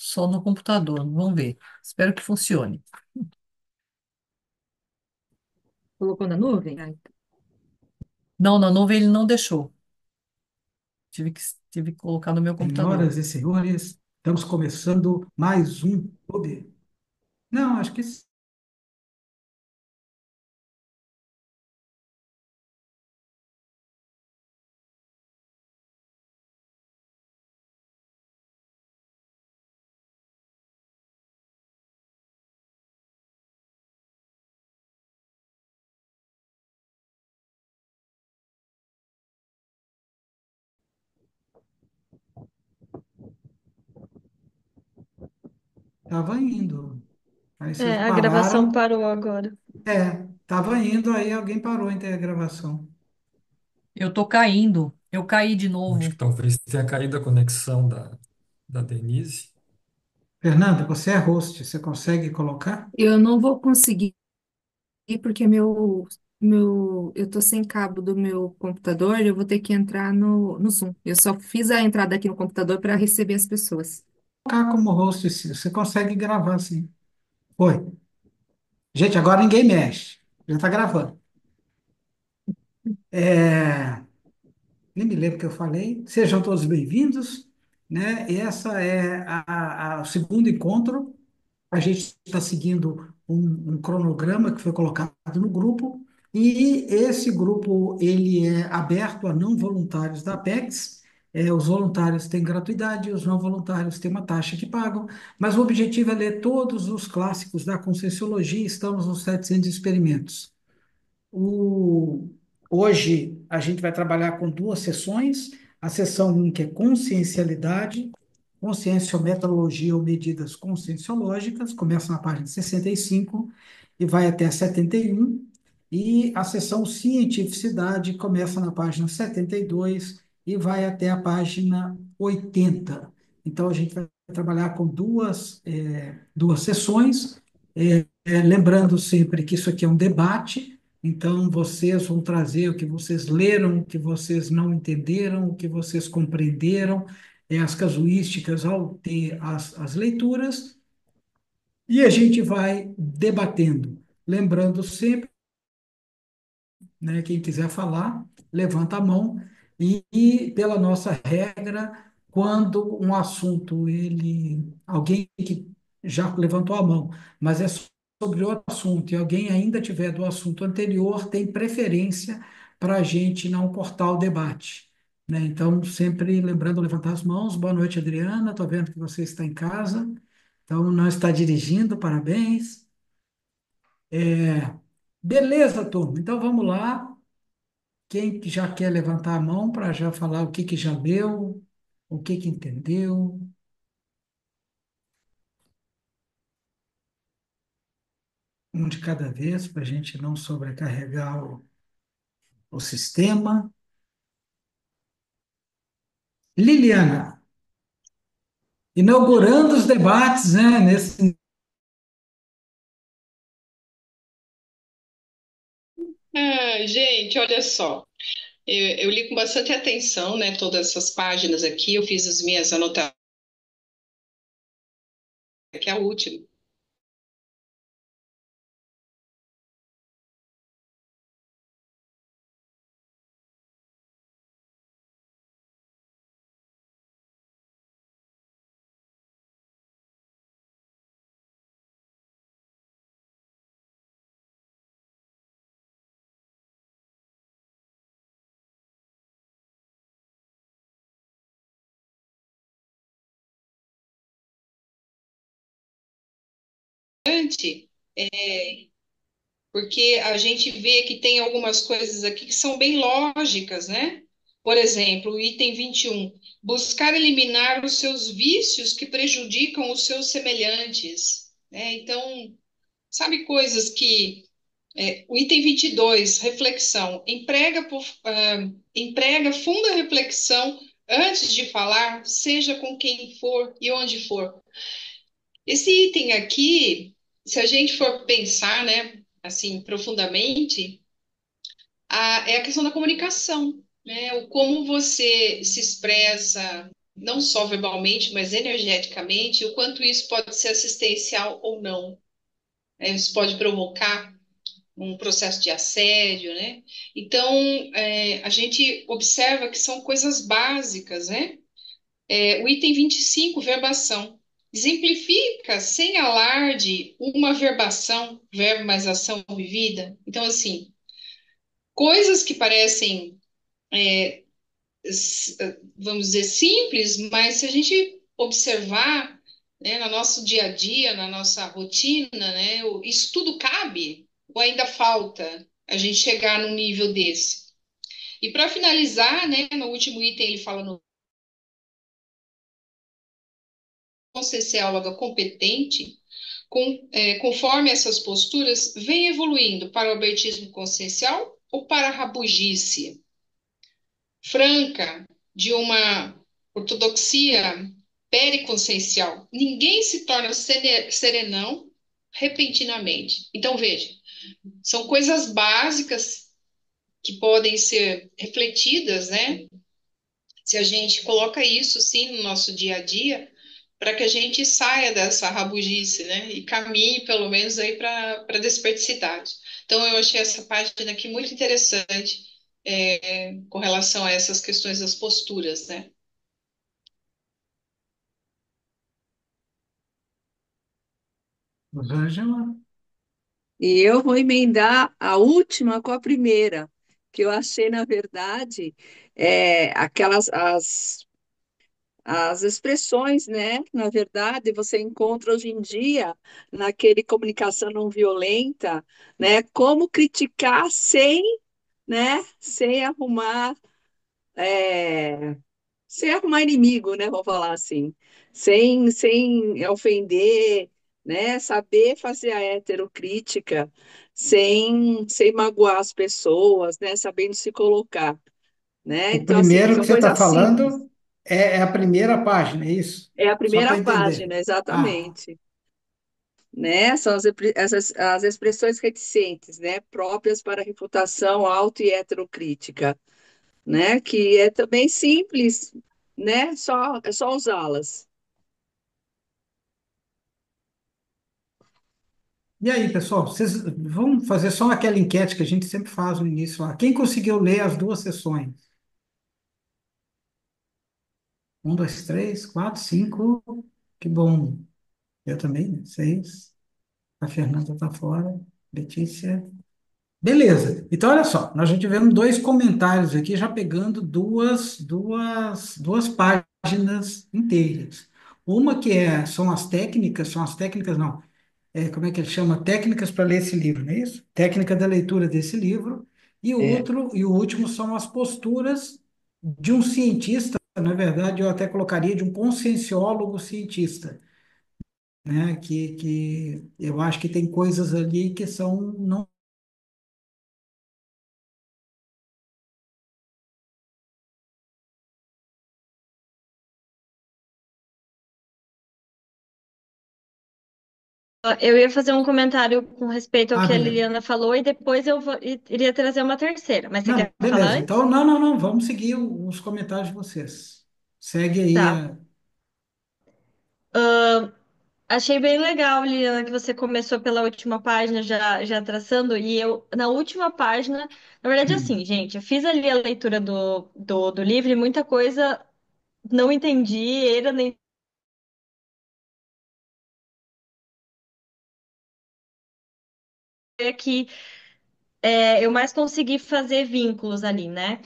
só no computador. Vamos ver. Espero que funcione. Colocou na nuvem? Não, na nuvem ele não deixou. Tive que colocar no meu computador. Senhoras e senhores, estamos começando mais um clube. Não, acho que estava indo. Aí vocês É, a gravação pararam. parou agora. Estava indo, aí alguém parou em ter a gravação. Eu tô caindo. Eu caí de Acho que novo. talvez tenha caído a conexão da Denise. Fernanda, você é host, você consegue colocar? Eu não vou conseguir porque eu tô sem cabo do meu computador, eu vou ter que entrar no Zoom. Eu só fiz a entrada aqui no computador para receber as pessoas. Colocar como host, você consegue gravar, sim. Foi. Gente, agora ninguém mexe. Já está gravando. É, nem me lembro o que eu falei. Sejam todos bem-vindos, né? E essa é o segundo encontro. A gente está seguindo um cronograma que foi colocado no grupo, e esse grupo ele é aberto a não voluntários da Apex. Os voluntários têm gratuidade, os não voluntários têm uma taxa que pagam, mas o objetivo é ler todos os clássicos da Conscienciologia. Estamos nos 700 experimentos. O, Hoje a gente vai trabalhar com duas sessões. A sessão 1, que é consciencialidade, conscienciometrologia ou medidas conscienciológicas, começa na página 65 e vai até 71. E a sessão cientificidade começa na página 72 e vai até a página 80. Então a gente vai trabalhar com duas sessões, lembrando sempre que isso aqui é um debate. Então, vocês vão trazer o que vocês leram, o que vocês não entenderam, o que vocês compreenderam, as casuísticas ao ter as leituras, e a gente vai debatendo. Lembrando sempre, né, quem quiser falar, levanta a mão, pela nossa regra, quando um assunto, alguém que já levantou a mão, mas é sobre outro assunto, e alguém ainda tiver do assunto anterior, tem preferência para a gente não cortar o debate, né? Então, sempre lembrando, levantar as mãos. Boa noite, Adriana, estou vendo que você está em casa, então não está dirigindo, parabéns. Beleza, turma, então vamos lá. Quem que já quer levantar a mão para já falar o que que já leu, o que que entendeu, um de cada vez, para a gente não sobrecarregar o sistema. Liliana, inaugurando os debates, né, Ah, gente, olha só. Eu li com bastante atenção, né, todas essas páginas aqui. Eu fiz as minhas anotações, que é a última. Porque a gente vê que tem algumas coisas aqui que são bem lógicas, né? Por exemplo, o item 21, buscar eliminar os seus vícios que prejudicam os seus semelhantes, né? Então, sabe coisas que o item 22, reflexão, emprega funda reflexão antes de falar, seja com quem for e onde for. Esse item aqui, se a gente for pensar, né, assim, profundamente, é a questão da comunicação, né? O como você se expressa, não só verbalmente, mas energeticamente, o quanto isso pode ser assistencial ou não, né? Isso pode provocar um processo de assédio, né? Então, a gente observa que são coisas básicas, né? O item 25, verbação. Exemplifica, sem alarde, uma verbação, verbo mais ação vivida. Então, assim, coisas que parecem, vamos dizer, simples, mas se a gente observar, né, no nosso dia a dia, na nossa rotina, né, isso tudo cabe ou ainda falta a gente chegar num nível desse? E para finalizar, né, no último item ele fala no consciencióloga competente, conforme essas posturas, vem evoluindo para o abertismo consciencial ou para a rabugice franca de uma ortodoxia periconsciencial. Ninguém se torna serenão repentinamente. Então, veja, são coisas básicas que podem ser refletidas, né? Se a gente coloca isso, sim, no nosso dia a dia, para que a gente saia dessa rabugice, né? E caminhe, pelo menos, aí para a desperticidade. Então, eu achei essa página aqui muito interessante, com relação a essas questões das posturas, né? Rosângela? E eu vou emendar a última com a primeira, que eu achei, na verdade, aquelas as expressões, né? Na verdade, você encontra hoje em dia naquele comunicação não violenta, né? Como criticar sem, né? Sem arrumar inimigo, né? Vou falar assim, sem ofender, né? Saber fazer a heterocrítica sem magoar as pessoas, né? Sabendo se colocar, né? O Então, assim, primeiro que são você está coisas simples. falando é a primeira página, é isso? É a Só para primeira entender. página, Ah, exatamente. Né? São as expressões reticentes, né? Próprias para refutação auto e heterocrítica, né? Que é também simples, né? É só usá-las. e aí, pessoal, vocês vão fazer só aquela enquete que a gente sempre faz no início lá. Quem conseguiu ler as duas sessões? Um, dois, três, quatro, cinco. Que bom. Eu também, né? Seis. A Fernanda está fora. Letícia. Beleza. Então, olha só, nós já tivemos dois comentários aqui, já pegando duas páginas inteiras. Uma que são as técnicas, não, como é que ele chama? Técnicas para ler esse livro, não é isso? Técnica da leitura desse livro. É. E o último são as posturas de um cientista, na verdade, eu até colocaria de um conscienciólogo cientista, né? Que eu acho que tem coisas ali que são não. Eu ia fazer um comentário com respeito ao Ah, que a beleza. Liliana falou e depois iria trazer uma terceira. Mas você Não, quer falar beleza. antes? Então, não, não, não. Vamos seguir os comentários de vocês. Segue aí Tá. a. Achei bem legal, Liliana, que você começou pela última página já traçando. E eu, na última página, na verdade, assim, gente, eu fiz ali a leitura do livro e muita coisa não entendi, era nem que eu mais consegui fazer vínculos ali, né?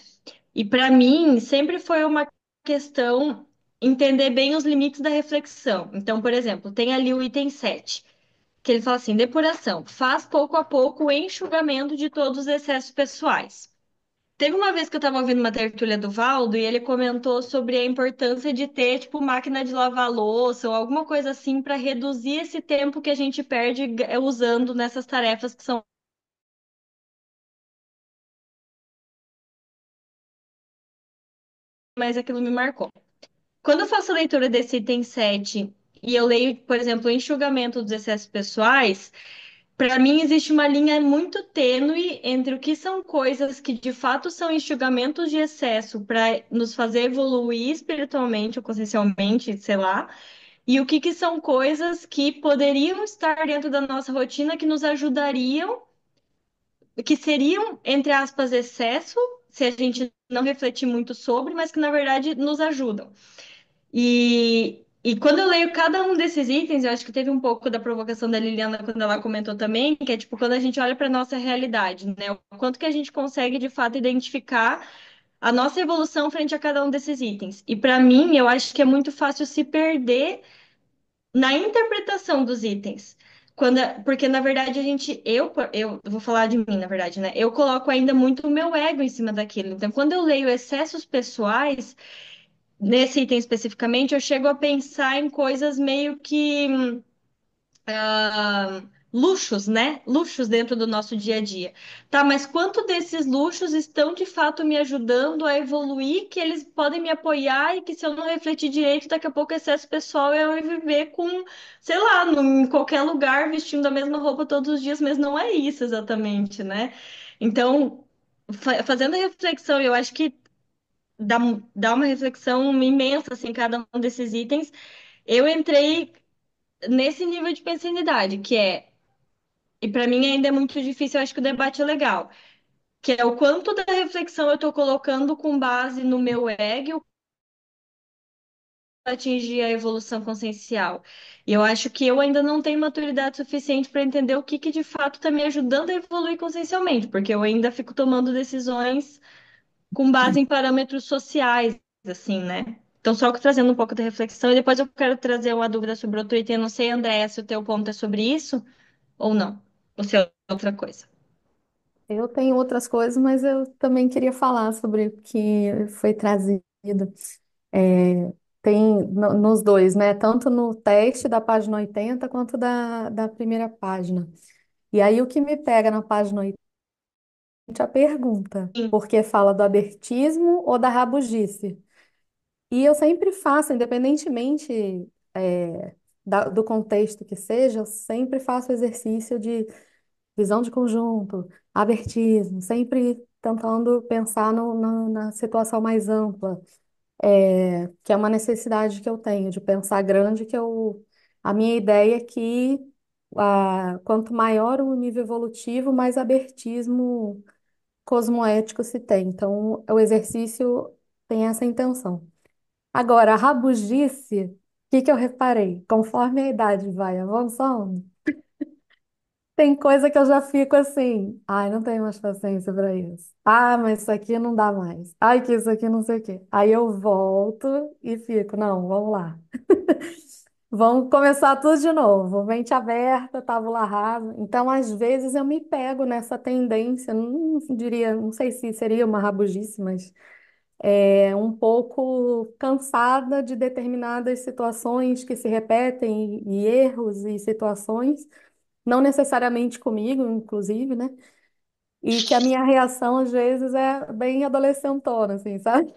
E para mim, sempre foi uma questão entender bem os limites da reflexão. Então, por exemplo, tem ali o item 7 que ele fala assim: depuração, faz pouco a pouco o enxugamento de todos os excessos pessoais. Teve uma vez que eu estava ouvindo uma tertúlia do Valdo e ele comentou sobre a importância de ter, tipo, máquina de lavar louça ou alguma coisa assim para reduzir esse tempo que a gente perde usando nessas tarefas que são. Mas aquilo me marcou. Quando eu faço a leitura desse item 7 e eu leio, por exemplo, o enxugamento dos excessos pessoais, para mim existe uma linha muito tênue entre o que são coisas que de fato são instigamentos de excesso para nos fazer evoluir espiritualmente ou consciencialmente, sei lá, e o que que são coisas que poderiam estar dentro da nossa rotina que nos ajudariam, que seriam, entre aspas, excesso, se a gente não refletir muito sobre, mas que na verdade nos ajudam. E quando eu leio cada um desses itens, eu acho que teve um pouco da provocação da Liliana quando ela comentou também, que é tipo quando a gente olha para a nossa realidade, né? O quanto que a gente consegue de fato identificar a nossa evolução frente a cada um desses itens. E para mim, eu acho que é muito fácil se perder na interpretação dos itens. Porque, na verdade, eu vou falar de mim, na verdade, né? Eu coloco ainda muito o meu ego em cima daquilo. Então, quando eu leio excessos pessoais, nesse item especificamente, eu chego a pensar em coisas meio que luxos, né? Luxos dentro do nosso dia a dia. Tá, mas quanto desses luxos estão de fato me ajudando a evoluir, que eles podem me apoiar e que se eu não refletir direito, daqui a pouco excesso pessoal é eu viver com, sei lá, em qualquer lugar, vestindo a mesma roupa todos os dias, mas não é isso exatamente, né? Então, fazendo a reflexão, eu acho que dá, dá uma reflexão imensa, assim, cada um desses itens. Eu entrei nesse nível de pensanidade, que é, e para mim ainda é muito difícil, eu acho que o debate é legal, que é o quanto da reflexão eu estou colocando com base no meu ego para atingir a evolução consciencial. E eu acho que eu ainda não tenho maturidade suficiente para entender o que, que de fato está me ajudando a evoluir consciencialmente, porque eu ainda fico tomando decisões com base em parâmetros sociais, assim, né? Então, só que trazendo um pouco da reflexão, e depois eu quero trazer uma dúvida sobre outro item. Eu não sei, Andréia, se o teu ponto é sobre isso ou não, ou se é outra coisa. Eu tenho outras coisas, mas eu também queria falar sobre o que foi trazido. É, tem nos dois, né? Tanto no teste da página 80 quanto da primeira página. E aí o que me pega na página 80 é a pergunta, Sim, porque fala do abertismo ou da rabugice. E eu sempre faço, independentemente, do contexto que seja, eu sempre faço o exercício de visão de conjunto, abertismo, sempre tentando pensar na situação mais ampla, que é uma necessidade que eu tenho de pensar grande, a minha ideia é que quanto maior o nível evolutivo, mais abertismo cosmoético se tem. Então, o exercício tem essa intenção. Agora, a rabugice, o que que eu reparei? Conforme a idade vai avançando, tem coisa que eu já fico assim, ai, não tenho mais paciência para isso. Ah, mas isso aqui não dá mais. Ai, que isso aqui não sei o quê. Aí eu volto e fico, não, vamos lá. Vamos começar tudo de novo. Mente aberta, tábula rasa. Então, às vezes eu me pego nessa tendência, não diria, não sei se seria uma rabugice, mas um pouco cansada de determinadas situações que se repetem e erros e situações não necessariamente comigo, inclusive, né? E que a minha reação, às vezes, é bem adolescentona, assim, sabe?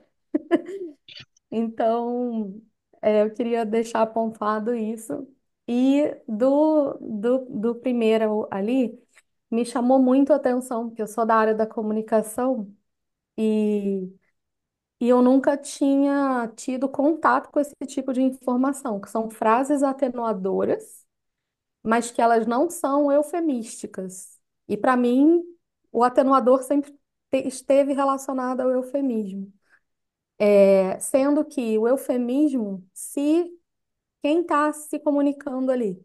Então, eu queria deixar apontado isso. E do primeiro ali, me chamou muito a atenção, porque eu sou da área da comunicação e, e eu nunca tinha tido contato com esse tipo de informação, que são frases atenuadoras mas que elas não são eufemísticas. E para mim, o atenuador sempre esteve relacionado ao eufemismo. Sendo que o eufemismo, se quem está se comunicando ali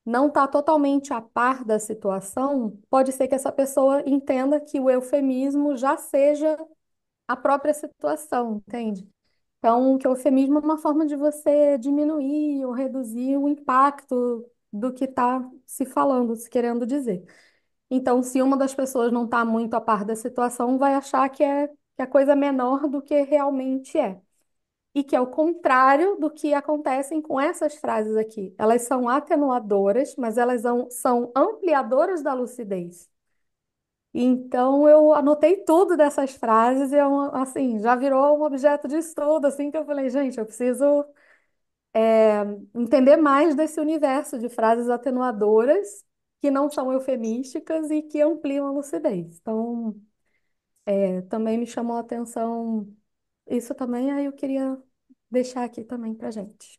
não está totalmente a par da situação, pode ser que essa pessoa entenda que o eufemismo já seja a própria situação, entende? Então, que o eufemismo é uma forma de você diminuir ou reduzir o impacto do que está se falando, se querendo dizer. Então, se uma das pessoas não está muito a par da situação, vai achar que a coisa é menor do que realmente é. E que é o contrário do que acontecem com essas frases aqui. Elas são atenuadoras, mas elas são ampliadoras da lucidez. Então eu anotei tudo dessas frases e assim, já virou um objeto de estudo, assim que eu falei, gente, eu preciso entender mais desse universo de frases atenuadoras que não são eufemísticas e que ampliam a lucidez. Então, também me chamou a atenção isso também, aí eu queria deixar aqui também pra gente.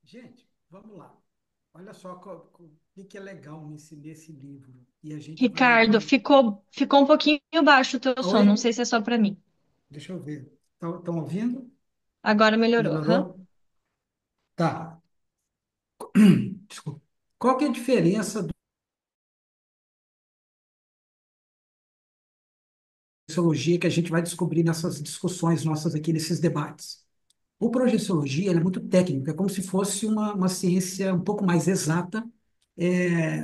Gente, vamos lá. Olha só o que que é legal nesse livro. E a gente Ricardo, ficou um pouquinho baixo o teu som, Oi? não sei se é só para mim. Deixa eu ver. Estão ouvindo? Agora melhorou. Hã? Melhorou? Tá. Desculpa. Qual que é a diferença da projeciologia que a gente vai descobrir nessas discussões nossas aqui, nesses debates? O projeciologia, ela é muito técnico, é como se fosse uma ciência um pouco mais exata,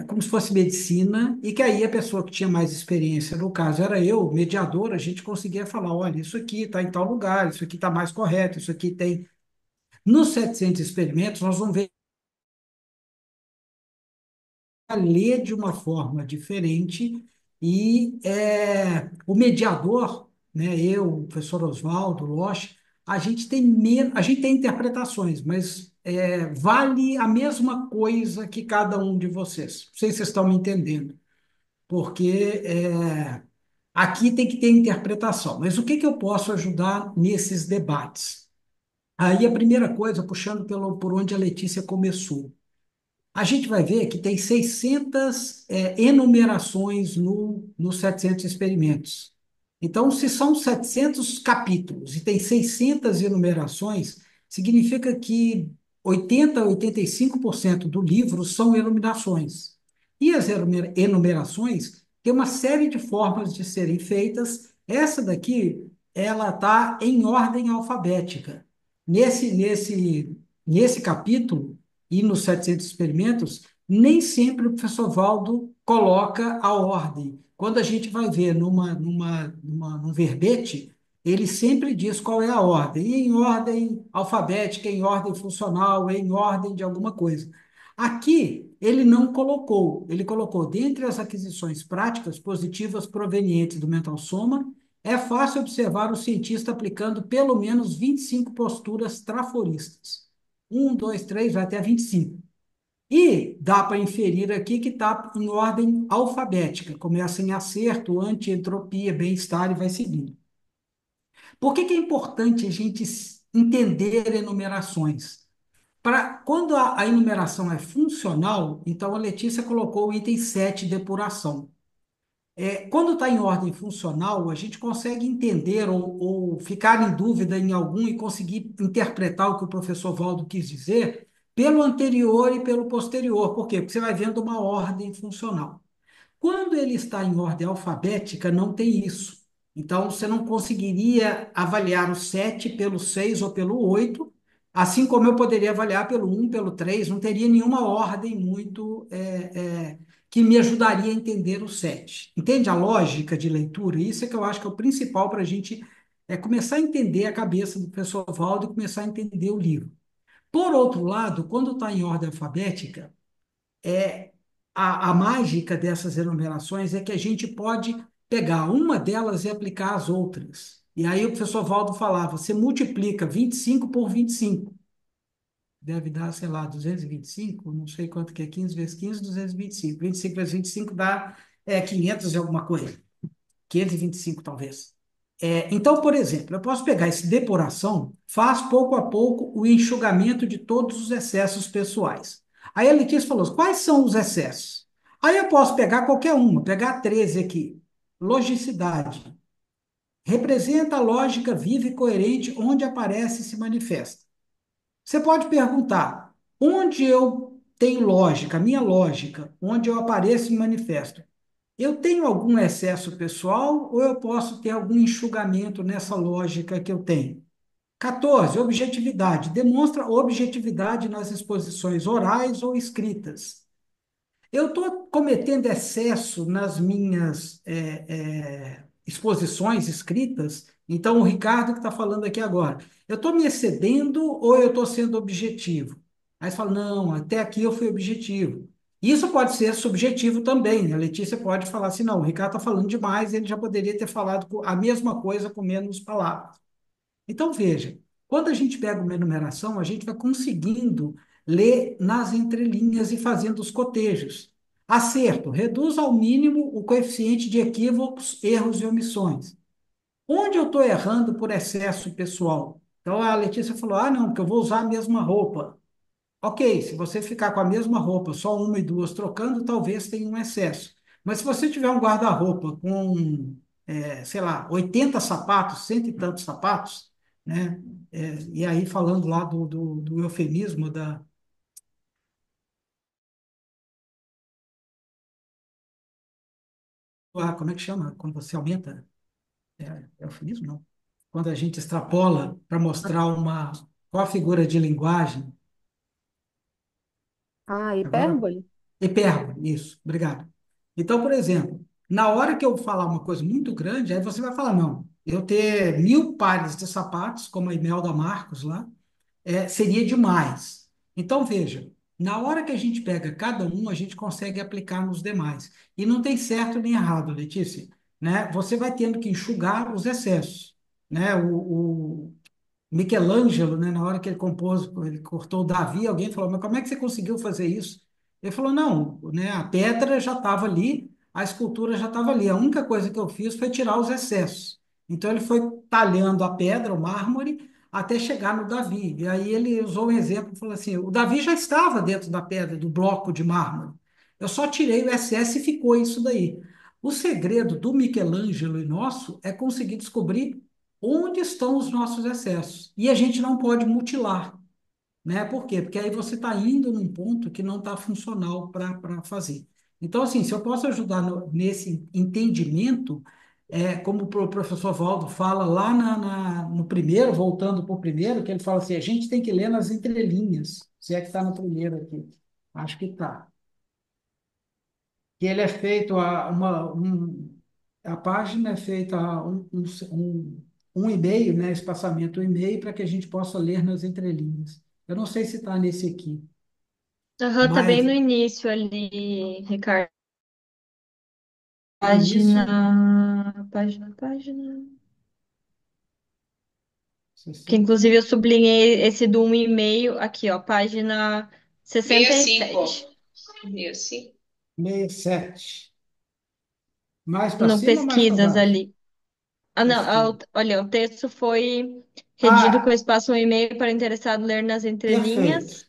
como se fosse medicina, e que aí a pessoa que tinha mais experiência, no caso era eu, mediador, a gente conseguia falar, olha, isso aqui está em tal lugar, isso aqui está mais correto, isso aqui tem... Nos 700 experimentos, nós vamos ver ler de uma forma diferente e o mediador, né, eu, o professor Oswaldo, Losch, a gente tem interpretações, mas vale a mesma coisa que cada um de vocês. Não sei se vocês estão me entendendo, porque aqui tem que ter interpretação. Mas o que que eu posso ajudar nesses debates? Aí a primeira coisa, puxando por onde a Letícia começou. A gente vai ver que tem 600 enumerações nos 700 experimentos. Então, se são 700 capítulos e tem 600 enumerações, significa que 80 a 85% do livro são enumerações. E as enumerações têm uma série de formas de serem feitas. Essa daqui, ela está em ordem alfabética. Nesse capítulo, e nos 700 experimentos, nem sempre o professor Valdo coloca a ordem. Quando a gente vai ver num verbete, ele sempre diz qual é a ordem, e em ordem alfabética, em ordem funcional, em ordem de alguma coisa. Aqui, ele não colocou, ele colocou dentre as aquisições práticas positivas provenientes do mental soma, é fácil observar o cientista aplicando pelo menos 25 posturas traforistas. Um, dois, três, vai até 25. E dá para inferir aqui que está em ordem alfabética, começa em acerto, anti-entropia, bem-estar e vai seguindo. Por que que é importante a gente entender enumerações? Quando a enumeração é funcional, então a Letícia colocou o item 7, depuração. Quando está em ordem funcional, a gente consegue entender ou ficar em dúvida em algum e conseguir interpretar o que o professor Valdo quis dizer pelo anterior e pelo posterior. Por quê? Porque você vai vendo uma ordem funcional. Quando ele está em ordem alfabética, não tem isso. Então, você não conseguiria avaliar o 7 pelo 6 ou pelo 8, assim como eu poderia avaliar pelo um, pelo 3. Não teria nenhuma ordem muito que me ajudaria a entender o 7. Entende a lógica de leitura? Isso é que eu acho que é o principal para a gente começar a entender a cabeça do professor Valdo e começar a entender o livro. Por outro lado, quando está em ordem alfabética, a mágica dessas enumerações é que a gente pode pegar uma delas e aplicar as outras. E aí o professor Valdo falava, você multiplica 25 por 25. Deve dar, sei lá, 225, não sei quanto que é, 15 vezes 15, 225. 25 vezes 25 dá 500 e alguma coisa. 525, talvez. Então, por exemplo, eu posso pegar esse depuração, faz pouco a pouco o enxugamento de todos os excessos pessoais. Aí a Letícia falou, quais são os excessos? Aí eu posso pegar qualquer uma, pegar 13 aqui. Logicidade. Representa a lógica viva e coerente onde aparece e se manifesta. Você pode perguntar, onde eu tenho lógica, a minha lógica, onde eu apareço e me manifesto? Eu tenho algum excesso pessoal ou eu posso ter algum enxugamento nessa lógica que eu tenho? 14, objetividade. Demonstra objetividade nas exposições orais ou escritas. Eu estou cometendo excesso nas minhas exposições escritas, então o Ricardo que está falando aqui agora, eu estou me excedendo ou eu estou sendo objetivo? Aí você fala, não, até aqui eu fui objetivo. Isso pode ser subjetivo também, né? A Letícia pode falar assim, não, o Ricardo está falando demais, ele já poderia ter falado a mesma coisa com menos palavras. Então, veja, quando a gente pega uma enumeração, a gente vai conseguindo ler nas entrelinhas e fazendo os cotejos. Acerto, reduz ao mínimo o coeficiente de equívocos, erros e omissões. Onde eu estou errando por excesso pessoal? Então a Letícia falou: ah, não, porque eu vou usar a mesma roupa. Ok, se você ficar com a mesma roupa, só uma e duas trocando, talvez tenha um excesso. Mas se você tiver um guarda-roupa com, sei lá, 80 sapatos, cento e tantos sapatos, né? E aí falando lá do eufemismo como é que chama? Quando você aumenta, eufemismo, não. Quando a gente extrapola para mostrar qual a figura de linguagem. Ah, Agora, hipérbole? hipérbole, isso, obrigado. Então, por exemplo, na hora que eu falar uma coisa muito grande, aí você vai falar, não, eu ter 1.000 pares de sapatos, como a Imelda Marcos lá, seria demais. Então, veja, na hora que a gente pega cada um, a gente consegue aplicar nos demais. E não tem certo nem errado, Letícia, né? Você vai tendo que enxugar os excessos, né? O Michelangelo, né, na hora que ele compôs, ele cortou o Davi, alguém falou, mas como é que você conseguiu fazer isso? Ele falou, não, né, a pedra já estava ali, a escultura já estava ali, a única coisa que eu fiz foi tirar os excessos. Então ele foi talhando a pedra, o mármore, até chegar no Davi. E aí ele usou um exemplo, falou assim, o Davi já estava dentro da pedra, do bloco de mármore. Eu só tirei o excesso e ficou isso daí. O segredo do Michelangelo e nosso é conseguir descobrir onde estão os nossos excessos. E a gente não pode mutilar, né? Por quê? Porque aí você está indo num ponto que não está funcional para fazer. Então, assim, se eu posso ajudar nesse entendimento, como o professor Valdo fala lá no primeiro, voltando para o primeiro, que ele fala assim, a gente tem que ler nas entrelinhas, se é que está no primeiro aqui. Acho que está. Que ele é feito a página é feita a um e-mail, né, espaçamento e-mail, para que a gente possa ler nas entrelinhas. Eu não sei se está nesse aqui, Aham, tá bem mas no início ali, Ricardo. no início, Página. Que 60, inclusive eu sublinhei esse do 1,5 aqui, ó, página 65, 67. ó. 65. 67. Mais para No cima ou mais para pesquisas baixo? ali. Ah, não, Pesquisa. olha, o texto foi redigido com Ah, espaço 1,5 para interessado ler nas perfeito. entrelinhas. E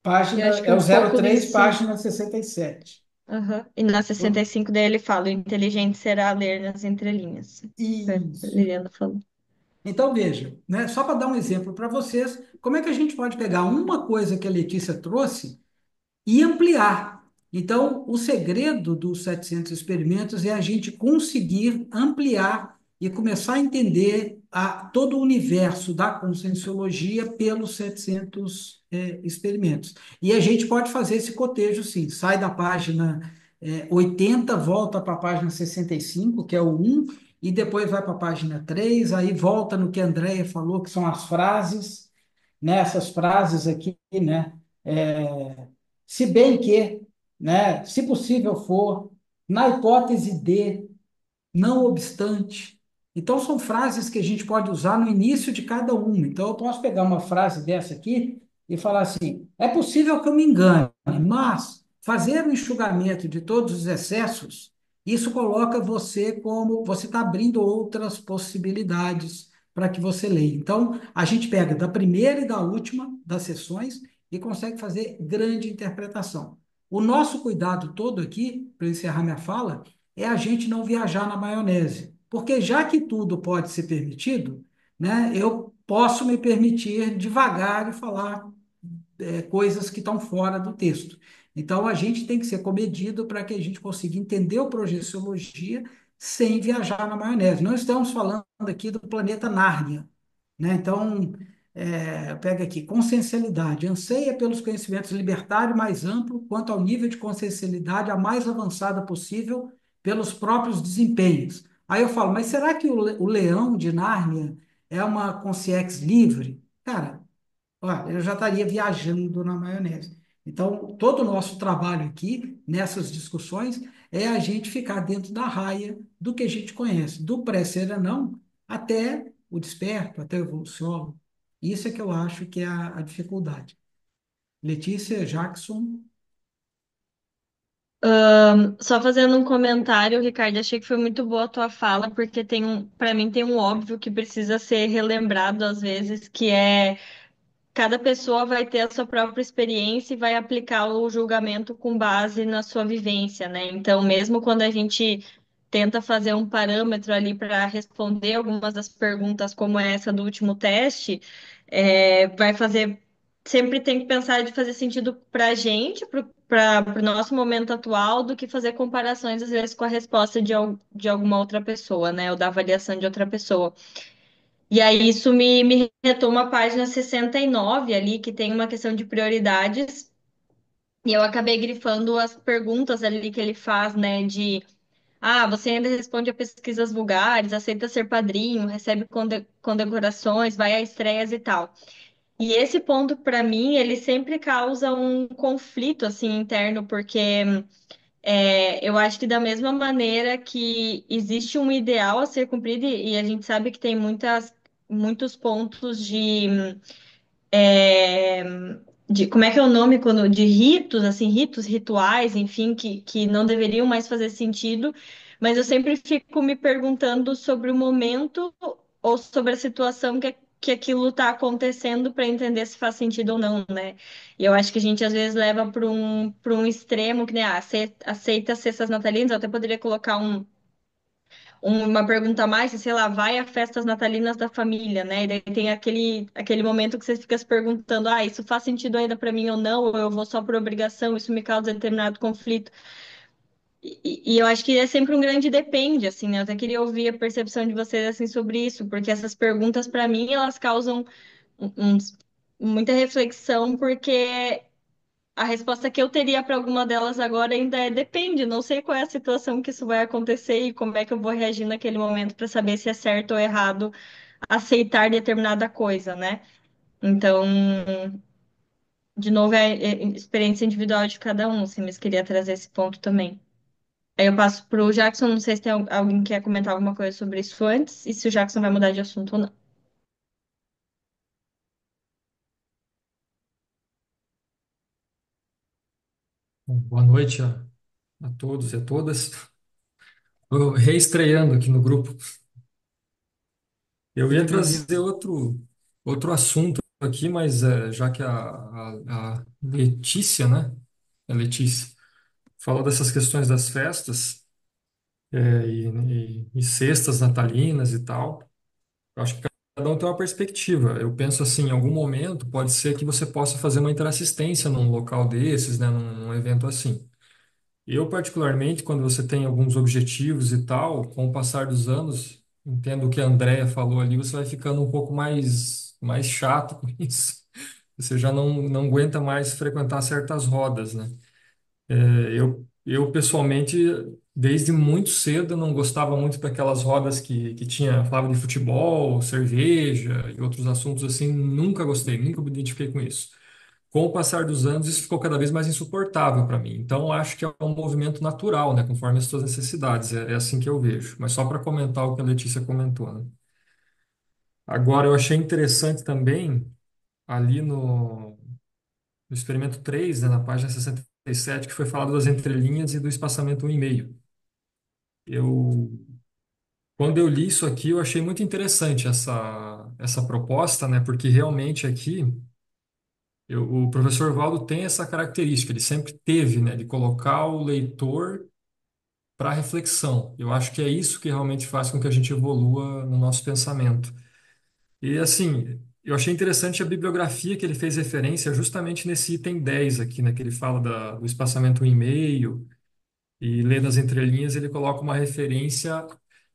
Página, acho que é o um pouco 03, desse. página 67. Aham. E na 65 daí ele fala: o inteligente será ler nas entrelinhas. Isso. Liliana falou. Então, veja, né, só para dar um exemplo para vocês, como é que a gente pode pegar uma coisa que a Letícia trouxe e ampliar. Então, o segredo dos 700 experimentos é a gente conseguir ampliar e começar a entender todo o universo da conscienciologia pelos 700 experimentos. E a gente pode fazer esse cotejo, sim. Sai da página 80, volta para a página 65, que é o um, e depois vai para a página 3, aí volta no que a Andrea falou, que são as frases, né? Essas frases aqui, né? Se bem que, né, se possível for, na hipótese de, não obstante. Então, são frases que a gente pode usar no início de cada uma. Então, eu posso pegar uma frase dessa aqui e falar assim: é possível que eu me engane, mas fazer o enxugamento de todos os excessos, isso coloca você como você está abrindo outras possibilidades para que você leia. Então, a gente pega da primeira e da última das sessões e consegue fazer grande interpretação. O nosso cuidado todo aqui, para encerrar minha fala, é a gente não viajar na maionese. Porque já que tudo pode ser permitido, né, eu posso me permitir devagar e falar coisas que estão fora do texto. Então, a gente tem que ser comedido para que a gente consiga entender o projeciologia sem viajar na maionese. Não estamos falando aqui do planeta Nárnia, né? Então, pega aqui, consciencialidade, anseia pelos conhecimentos libertário mais amplo quanto ao nível de consciencialidade a mais avançada possível pelos próprios desempenhos. Aí eu falo, mas será que o leão de Nárnia é uma consciência livre? Cara, olha, eu já estaria viajando na maionese. Então, todo o nosso trabalho aqui, nessas discussões, é a gente ficar dentro da raia do que a gente conhece, do pré-ser não até o desperto, até o evolução. Isso é que eu acho que é a dificuldade. Letícia, Jackson. Só fazendo um comentário, Ricardo, achei que foi muito boa a tua fala, porque para mim tem um óbvio que precisa ser relembrado às vezes, que é cada pessoa vai ter a sua própria experiência e vai aplicar o julgamento com base na sua vivência, né? Então, mesmo quando a gente tenta fazer um parâmetro ali para responder algumas das perguntas, como essa do último teste, vai fazer. Sempre tem que pensar de fazer sentido para a gente, para o nosso momento atual, do que fazer comparações, às vezes, com a resposta de alguma outra pessoa, né? Ou da avaliação de outra pessoa. E aí isso me retoma a página 69 ali, que tem uma questão de prioridades, e eu acabei grifando as perguntas ali que ele faz, né, de você ainda responde a pesquisas vulgares, aceita ser padrinho, recebe condecorações, vai a estreias e tal. E esse ponto, para mim, ele sempre causa um conflito, assim, interno, porque eu acho que da mesma maneira que existe um ideal a ser cumprido, e a gente sabe que tem muitos pontos é, como é que é o nome quando, de ritos, assim, ritos, rituais, enfim, que não deveriam mais fazer sentido, mas eu sempre fico me perguntando sobre o momento ou sobre a situação que aquilo está acontecendo para entender se faz sentido ou não, né? E eu acho que a gente às vezes leva para um extremo que, né, aceita cestas natalinas, eu até poderia colocar uma pergunta a mais, sei lá, vai a festas natalinas da família, né? E daí tem aquele momento que você fica se perguntando, isso faz sentido ainda para mim ou não, ou eu vou só por obrigação, isso me causa determinado conflito. E eu acho que é sempre um grande depende, assim, né? Eu até queria ouvir a percepção de vocês, assim, sobre isso, porque essas perguntas, para mim, elas causam um- um- muita reflexão, porque a resposta que eu teria para alguma delas agora ainda é depende. Não sei qual é a situação que isso vai acontecer e como é que eu vou reagir naquele momento para saber se é certo ou errado aceitar determinada coisa, né? Então, de novo, é experiência individual de cada um, assim, mas queria trazer esse ponto também. Aí eu passo para o Jackson, não sei se tem alguém que quer comentar alguma coisa sobre isso antes, e se o Jackson vai mudar de assunto ou não. Bom, boa noite a todos e a todas. Estou reestreando aqui no grupo. Eu ia Seja bem-vindo. trazer outro assunto aqui, mas já que a Letícia, né? A Letícia falou dessas questões das festas e cestas natalinas e tal. Eu acho que cada um tem uma perspectiva. Eu penso assim, em algum momento pode ser que você possa fazer uma interassistência num local desses, né? Num evento assim. Eu, particularmente, quando você tem alguns objetivos e tal, com o passar dos anos, entendo o que a Andrea falou ali, você vai ficando um pouco mais chato com isso. Você já não aguenta mais frequentar certas rodas, né? Eu pessoalmente, desde muito cedo, não gostava muito daquelas rodas que tinha, falava de futebol, cerveja e outros assuntos assim, nunca gostei, nunca me identifiquei com isso. Com o passar dos anos, isso ficou cada vez mais insuportável para mim. Então, acho que é um movimento natural, né, conforme as suas necessidades. É assim que eu vejo. Mas só para comentar o que a Letícia comentou, né? Agora, eu achei interessante também, ali no experimento 3, né, na página 67, que foi falado das entrelinhas e do espaçamento 1,5. Eu, quando eu li isso aqui, eu achei muito interessante essa proposta, né, porque realmente aqui. O professor Valdo tem essa característica, ele sempre teve, né, de colocar o leitor para reflexão. Eu acho que é isso que realmente faz com que a gente evolua no nosso pensamento. E assim, eu achei interessante a bibliografia que ele fez referência justamente nesse item 10 aqui, né, que ele fala do espaçamento 1,5 e lê nas entrelinhas, ele coloca uma referência,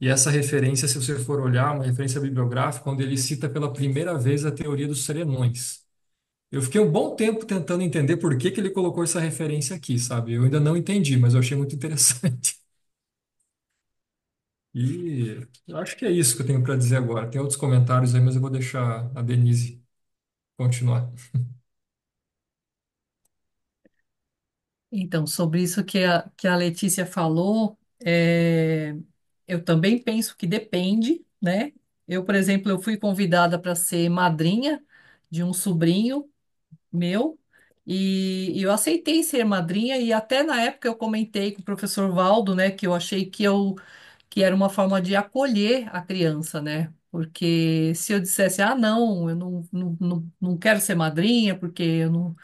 e essa referência, se você for olhar, uma referência bibliográfica, onde ele cita pela primeira vez a teoria dos serenões. Eu fiquei um bom tempo tentando entender por que que ele colocou essa referência aqui, sabe? Eu ainda não entendi, mas eu achei muito interessante. E eu acho que é isso que eu tenho para dizer agora. Tem outros comentários aí, mas eu vou deixar a Denise continuar. Então, sobre isso que a Letícia falou, eu também penso que depende, né? Eu, por exemplo, eu fui convidada para ser madrinha de um sobrinho meu, E eu aceitei ser madrinha, e até na época eu comentei com o professor Valdo, né, que eu achei que era uma forma de acolher a criança, né? Porque se eu dissesse, ah, não, eu não quero ser madrinha, porque eu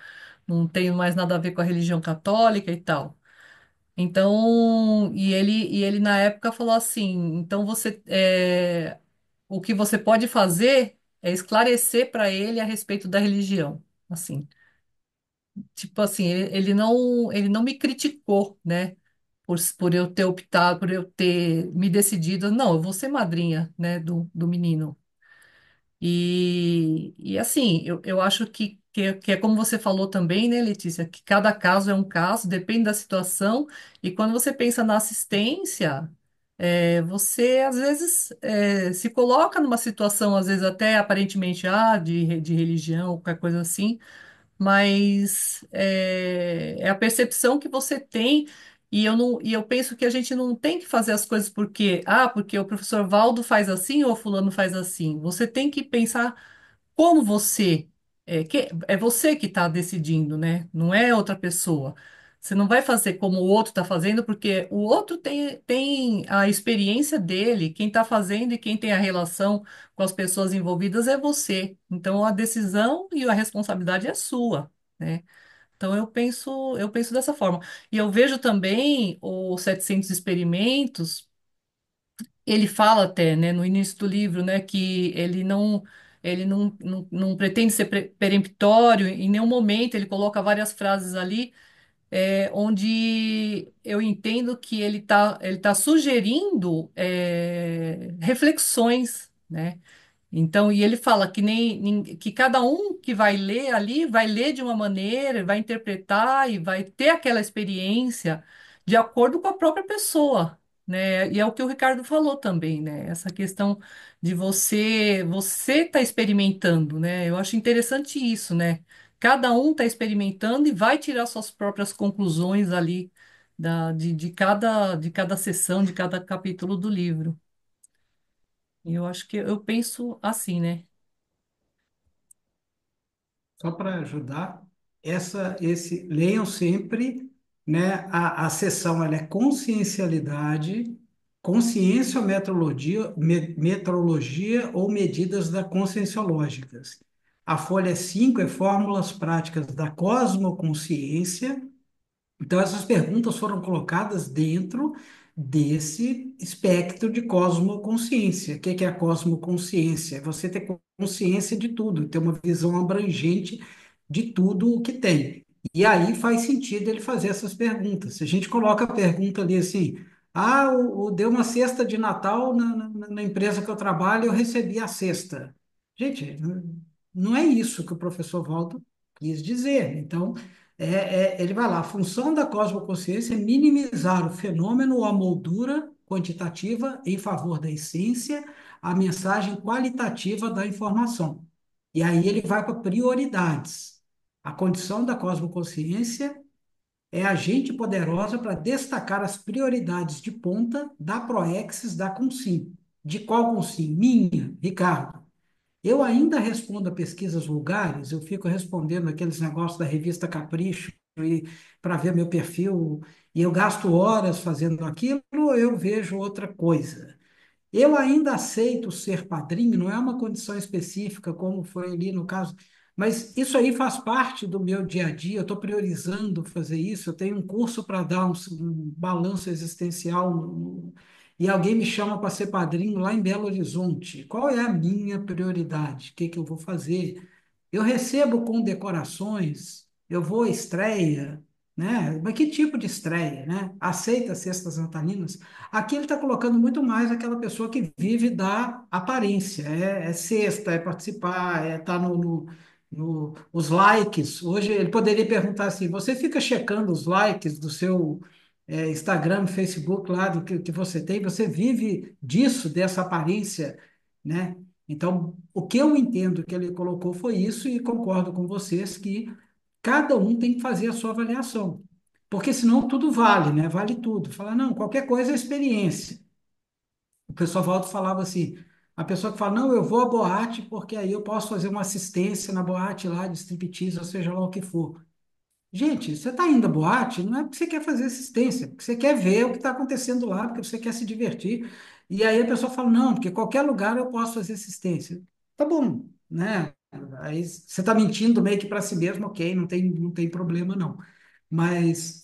não tenho mais nada a ver com a religião católica e tal. Então, e ele na época falou assim, então o que você pode fazer é esclarecer para ele a respeito da religião, assim. Tipo assim, ele não me criticou, né? Por eu ter optado, por eu ter me decidido, não, eu vou ser madrinha, né, do menino. E assim, eu acho que é como você falou também, né, Letícia, que cada caso é um caso, depende da situação, e quando você pensa na assistência, você às vezes se coloca numa situação, às vezes até aparentemente, de religião, qualquer coisa assim, mas é a percepção que você tem, e eu penso que a gente não tem que fazer as coisas porque o professor Valdo faz assim ou fulano faz assim. Você tem que pensar como é você que está decidindo, né? Não é outra pessoa. Você não vai fazer como o outro está fazendo, porque o outro tem a experiência dele, quem está fazendo e quem tem a relação com as pessoas envolvidas é você. Então a decisão e a responsabilidade é sua, né? Então eu penso dessa forma. E eu vejo também os 700 experimentos, ele fala até, né, no início do livro, né, que ele não pretende ser peremptório, em nenhum momento ele coloca várias frases ali, onde eu entendo que ele tá sugerindo reflexões, né? Então, e ele fala que que cada um que vai ler ali vai ler de uma maneira, vai interpretar e vai ter aquela experiência de acordo com a própria pessoa, né? E é o que o Ricardo falou também, né? Essa questão de você tá experimentando, né? Eu acho interessante isso, né? Cada um está experimentando e vai tirar suas próprias conclusões ali de cada sessão, de cada capítulo do livro. E eu acho que eu penso assim, né? Só para ajudar, leiam sempre, né? A sessão ela é consciencialidade, consciência ou metrologia ou medidas da conscienciológicas. A folha 5 é fórmulas práticas da cosmoconsciência. Então, essas perguntas foram colocadas dentro desse espectro de cosmoconsciência. O que é a cosmoconsciência? É você ter consciência de tudo, ter uma visão abrangente de tudo o que tem. E aí faz sentido ele fazer essas perguntas. Se a gente coloca a pergunta ali assim, deu uma cesta de Natal na empresa que eu trabalho, eu recebi a cesta. Gente, não é isso que o professor Waldo quis dizer. Então, ele vai lá, a função da cosmoconsciência é minimizar o fenômeno ou a moldura quantitativa em favor da essência, a mensagem qualitativa da informação. E aí ele vai para prioridades. A condição da cosmoconsciência é agente poderosa para destacar as prioridades de ponta da proexis da Consim. De qual Consim? Minha, Ricardo. Eu ainda respondo a pesquisas vulgares, eu fico respondendo aqueles negócios da revista Capricho e para ver meu perfil, e eu gasto horas fazendo aquilo, eu vejo outra coisa. Eu ainda aceito ser padrinho, não é uma condição específica, como foi ali no caso, mas isso aí faz parte do meu dia a dia. Eu estou priorizando fazer isso. Eu tenho um curso para dar um balanço existencial, e alguém me chama para ser padrinho lá em Belo Horizonte. Qual é a minha prioridade? O que que eu vou fazer? Eu recebo condecorações, eu vou à estreia, né? Mas que tipo de estreia, né? Aceita cestas natalinas? Aqui ele está colocando muito mais aquela pessoa que vive da aparência, é cesta, é participar, é estar os likes. Hoje ele poderia perguntar assim: você fica checando os likes do seu Instagram, Facebook lá do que você tem? Você vive disso, dessa aparência, né? Então, o que eu entendo que ele colocou foi isso, e concordo com vocês que cada um tem que fazer a sua avaliação. Porque senão tudo vale, né? Vale tudo. Fala, não, qualquer coisa é experiência. O pessoal Waldo falava assim, a pessoa que fala, não, eu vou à boate porque aí eu posso fazer uma assistência na boate lá de striptease, ou seja lá o que for. Gente, você está indo à boate, não é porque você quer fazer assistência, é porque você quer ver o que está acontecendo lá, porque você quer se divertir. E aí a pessoa fala, não, porque qualquer lugar eu posso fazer assistência. Tá bom, né? Aí você está mentindo meio que para si mesmo, ok, não tem problema não. Mas,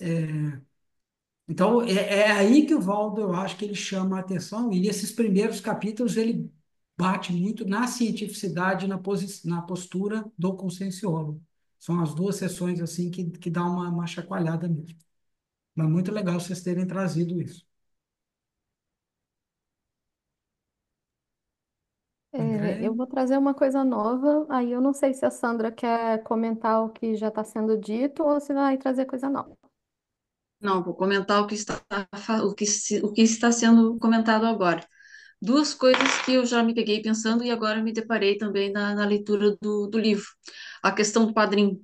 então, é aí que o Valdo, eu acho que ele chama a atenção, e nesses primeiros capítulos ele bate muito na cientificidade, na postura do conscienciólogo. São as duas sessões, assim, que dá uma chacoalhada mesmo. Mas muito legal vocês terem trazido isso. André? Eu vou trazer uma coisa nova, aí eu não sei se a Sandra quer comentar o que já está sendo dito ou se vai trazer coisa nova. Não, vou comentar o que está sendo comentado agora. Duas coisas que eu já me peguei pensando e agora me deparei também na leitura do livro. A questão do padrinho.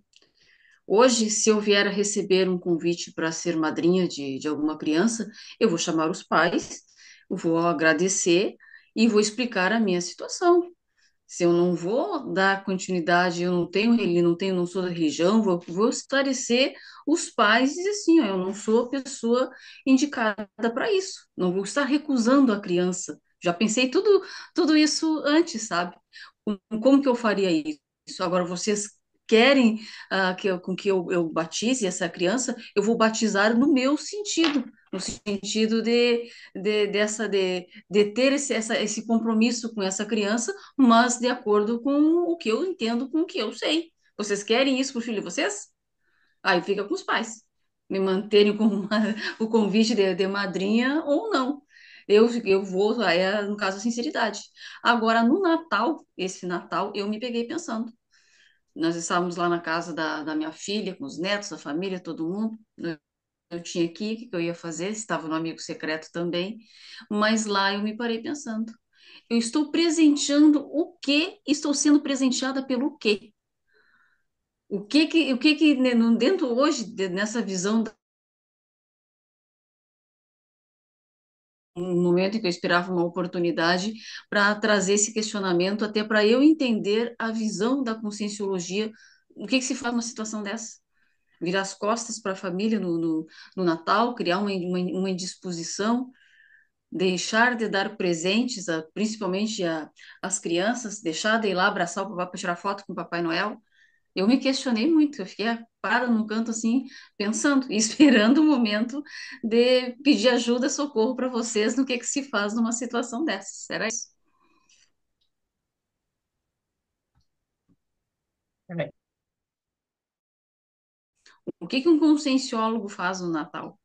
Hoje, se eu vier a receber um convite para ser madrinha de alguma criança, eu vou chamar os pais, eu vou agradecer e vou explicar a minha situação. Se eu não vou dar continuidade, eu não tenho, não sou da religião, vou esclarecer os pais e dizer assim, ó, eu não sou a pessoa indicada para isso. Não vou estar recusando a criança. Já pensei tudo isso antes, sabe? Como que eu faria isso? Agora vocês querem com que eu batize essa criança? Eu vou batizar no meu sentido, no sentido de ter esse compromisso com essa criança, mas de acordo com o que eu entendo, com o que eu sei. Vocês querem isso para o filho de vocês? Aí fica com os pais, me manterem como o convite de madrinha ou não. Eu vou, aí no caso, a sinceridade. Agora, no Natal, esse Natal, eu me peguei pensando. Nós estávamos lá na casa da minha filha, com os netos, a família, todo mundo. Eu tinha aqui, o que eu ia fazer? Estava no amigo secreto também. Mas lá eu me parei pensando. Eu estou presenteando o quê? Estou sendo presenteada pelo quê? O que né, dentro hoje, nessa visão, um momento em que eu esperava uma oportunidade para trazer esse questionamento, até para eu entender a visão da conscienciologia, o que se faz numa situação dessa? Virar as costas para a família no Natal, criar uma indisposição, deixar de dar presentes, principalmente às crianças, deixar de ir lá abraçar o papai para tirar foto com o Papai Noel. Eu me questionei muito, eu fiquei parada num canto assim, pensando e esperando o momento de pedir ajuda, socorro para vocês no que se faz numa situação dessas. Era isso. O que um conscienciólogo faz no Natal?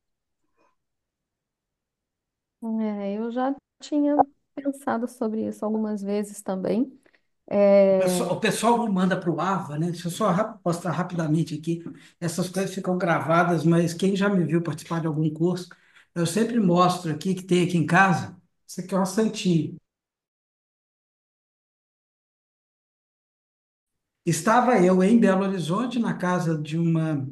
Eu já tinha pensado sobre isso algumas vezes também. O É, pessoal não manda para o AVA, né? Deixa eu só postar rapidamente aqui. Essas coisas ficam gravadas, mas quem já me viu participar de algum curso, eu sempre mostro aqui que tem aqui em casa. Isso aqui é uma santinha. Estava eu em Belo Horizonte, na casa de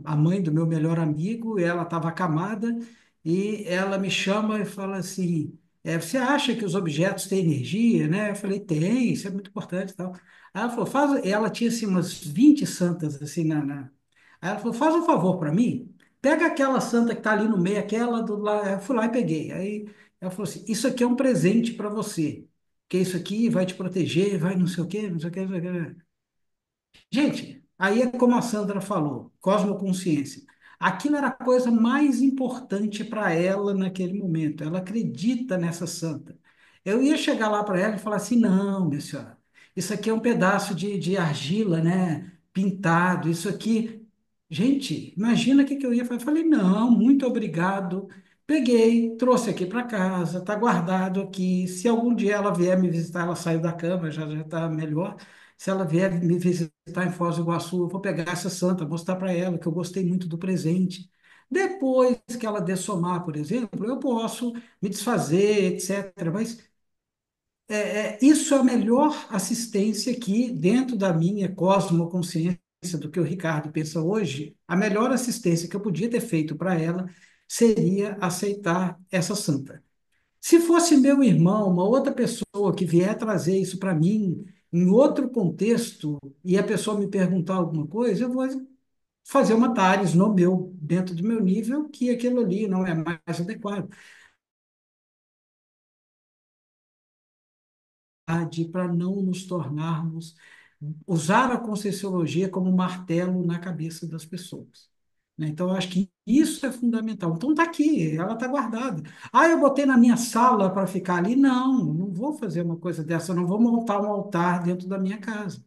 a mãe do meu melhor amigo, ela estava acamada e ela me chama e fala assim: você acha que os objetos têm energia, né? Eu falei: tem, isso é muito importante e tal. Aí ela falou: ela tinha assim umas 20 santas assim Aí ela falou: faz um favor para mim, pega aquela santa que está ali no meio, aquela do lá. Eu fui lá e peguei. Aí ela falou assim: isso aqui é um presente para você, que isso aqui vai te proteger, vai não sei o quê, não sei o quê, não sei o quê. Gente, aí é como a Sandra falou, cosmoconsciência. Aquilo era a coisa mais importante para ela naquele momento. Ela acredita nessa santa. Eu ia chegar lá para ela e falar assim: não, minha senhora, isso aqui é um pedaço de argila, né? Pintado, isso aqui. Gente, imagina o que eu ia fazer. Eu falei: não, muito obrigado. Peguei, trouxe aqui para casa, está guardado aqui. Se algum dia ela vier me visitar, ela saiu da cama, já está melhor. Se ela vier me visitar em Foz do Iguaçu, eu vou pegar essa santa, mostrar para ela que eu gostei muito do presente. Depois que ela dessomar, por exemplo, eu posso me desfazer, etc. Mas isso é a melhor assistência que, dentro da minha cosmoconsciência, do que o Ricardo pensa hoje, a melhor assistência que eu podia ter feito para ela seria aceitar essa santa. Se fosse meu irmão, uma outra pessoa que vier trazer isso para mim, em outro contexto, e a pessoa me perguntar alguma coisa, eu vou. fazer uma TARES no meu, dentro do meu nível, que aquilo ali não é mais adequado. Para não nos tornarmos, usar a Conscienciologia como martelo na cabeça das pessoas. Né? Então, eu acho que isso é fundamental. Então, está aqui, ela está guardada. Ah, eu botei na minha sala para ficar ali. Não, não vou fazer uma coisa dessa, eu não vou montar um altar dentro da minha casa.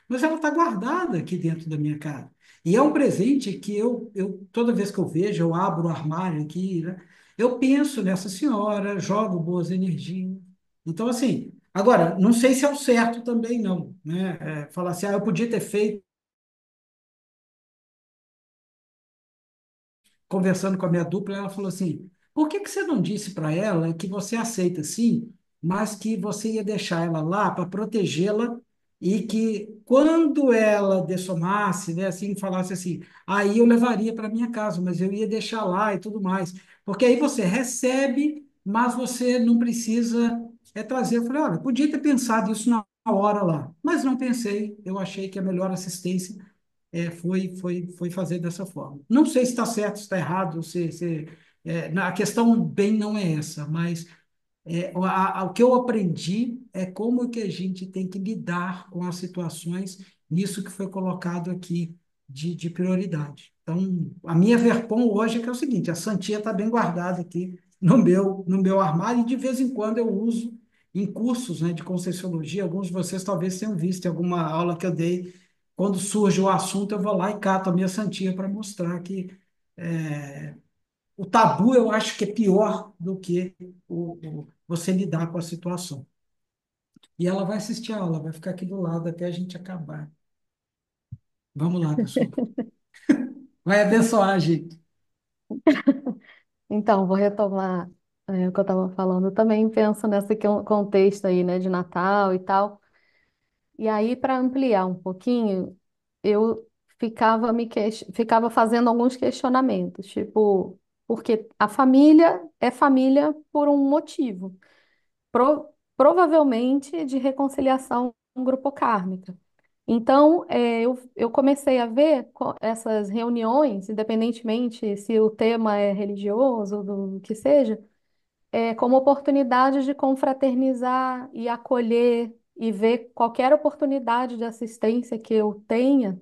Mas ela está guardada aqui dentro da minha casa. E é um presente que toda vez que eu vejo, eu abro o armário aqui, né? Eu penso nessa senhora, jogo boas energias. Então, assim, agora, não sei se é o certo também, não, né? Falar assim, eu podia ter feito, conversando com a minha dupla, ela falou assim, por que que você não disse para ela que você aceita sim, mas que você ia deixar ela lá para protegê-la e que quando ela dessomasse, né, assim, falasse assim, aí eu levaria para minha casa, mas eu ia deixar lá e tudo mais, porque aí você recebe, mas você não precisa trazer. Eu falei, olha, podia ter pensado isso na hora lá, mas não pensei, eu achei que a melhor assistência foi fazer dessa forma. Não sei se está certo, se está errado, a questão bem não é essa, mas o que eu aprendi é como que a gente tem que lidar com as situações, nisso que foi colocado aqui de prioridade. Então, a minha verpom hoje é que é o seguinte, a Santinha está bem guardada aqui no meu armário, e de vez em quando eu uso em cursos, né, de Conscienciologia. Alguns de vocês talvez tenham visto em alguma aula que eu dei, quando surge o assunto, eu vou lá e cato a minha Santinha para mostrar que é, o tabu eu acho que é pior do que você lidar com a situação. E ela vai assistir a aula, vai ficar aqui do lado até a gente acabar. Vamos lá, pessoal. Vai abençoar a gente. Então, vou retomar, o que eu estava falando. Eu também penso nesse contexto aí, né, de Natal e tal. E aí, para ampliar um pouquinho, eu ficava fazendo alguns questionamentos, tipo, porque a família é família por um motivo, provavelmente de reconciliação grupo kármica. Então, eu comecei a ver essas reuniões, independentemente se o tema é religioso ou do que seja, como oportunidade de confraternizar e acolher e ver qualquer oportunidade de assistência que eu tenha,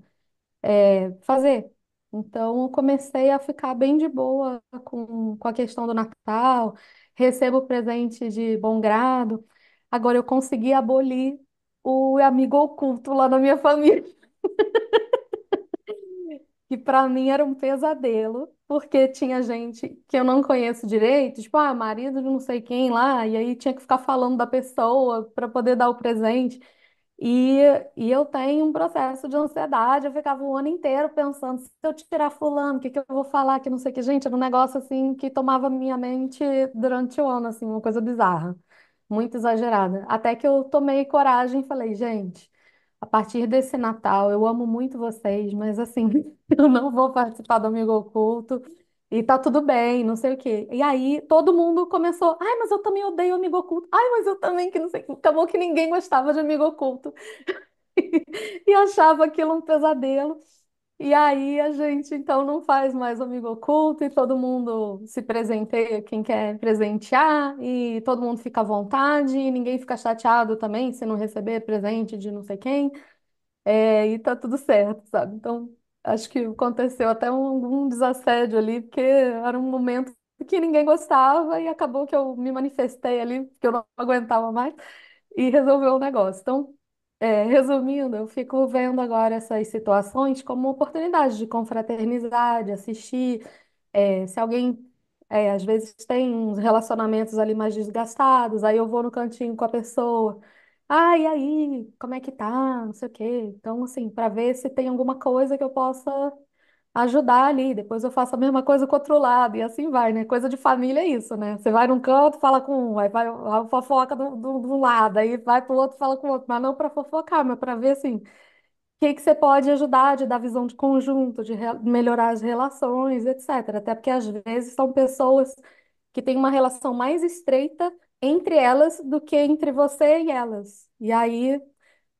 fazer. Então, eu comecei a ficar bem de boa com a questão do Natal, recebo presente de bom grado. Agora, eu consegui abolir o amigo oculto lá na minha família, que para mim era um pesadelo, porque tinha gente que eu não conheço direito, tipo, marido de não sei quem lá, e aí tinha que ficar falando da pessoa para poder dar o presente. E, e eu tenho um processo de ansiedade, eu ficava o ano inteiro pensando, se eu tirar fulano, o que que eu vou falar, que não sei o que, gente, era um negócio assim que tomava minha mente durante o ano, assim, uma coisa bizarra, muito exagerada. Até que eu tomei coragem e falei, gente, a partir desse Natal, eu amo muito vocês, mas assim, eu não vou participar do Amigo Oculto. E tá tudo bem, não sei o quê. E aí todo mundo começou, ai, mas eu também odeio amigo oculto. Ai, mas eu também que não sei. Acabou que ninguém gostava de amigo oculto. E achava aquilo um pesadelo. E aí a gente então não faz mais amigo oculto e todo mundo se presenteia quem quer presentear e todo mundo fica à vontade e ninguém fica chateado também se não receber presente de não sei quem. E tá tudo certo, sabe? Então, acho que aconteceu até um desassédio ali, porque era um momento que ninguém gostava e acabou que eu me manifestei ali, porque eu não aguentava mais, e resolveu o negócio. Então, resumindo, eu fico vendo agora essas situações como oportunidade de confraternizar, de assistir. Se alguém, às vezes, tem uns relacionamentos ali mais desgastados, aí eu vou no cantinho com a pessoa. Ah, e aí, como é que tá? Não sei o quê. Então, assim, para ver se tem alguma coisa que eu possa ajudar ali. Depois eu faço a mesma coisa com o outro lado, e assim vai, né? Coisa de família é isso, né? Você vai num canto, fala com um, aí vai a fofoca do lado, aí vai pro outro, fala com o outro, mas não para fofocar, mas para ver assim que você pode ajudar, de dar visão de conjunto, de melhorar as relações, etc. Até porque às vezes são pessoas que têm uma relação mais estreita entre elas do que entre você e elas. E aí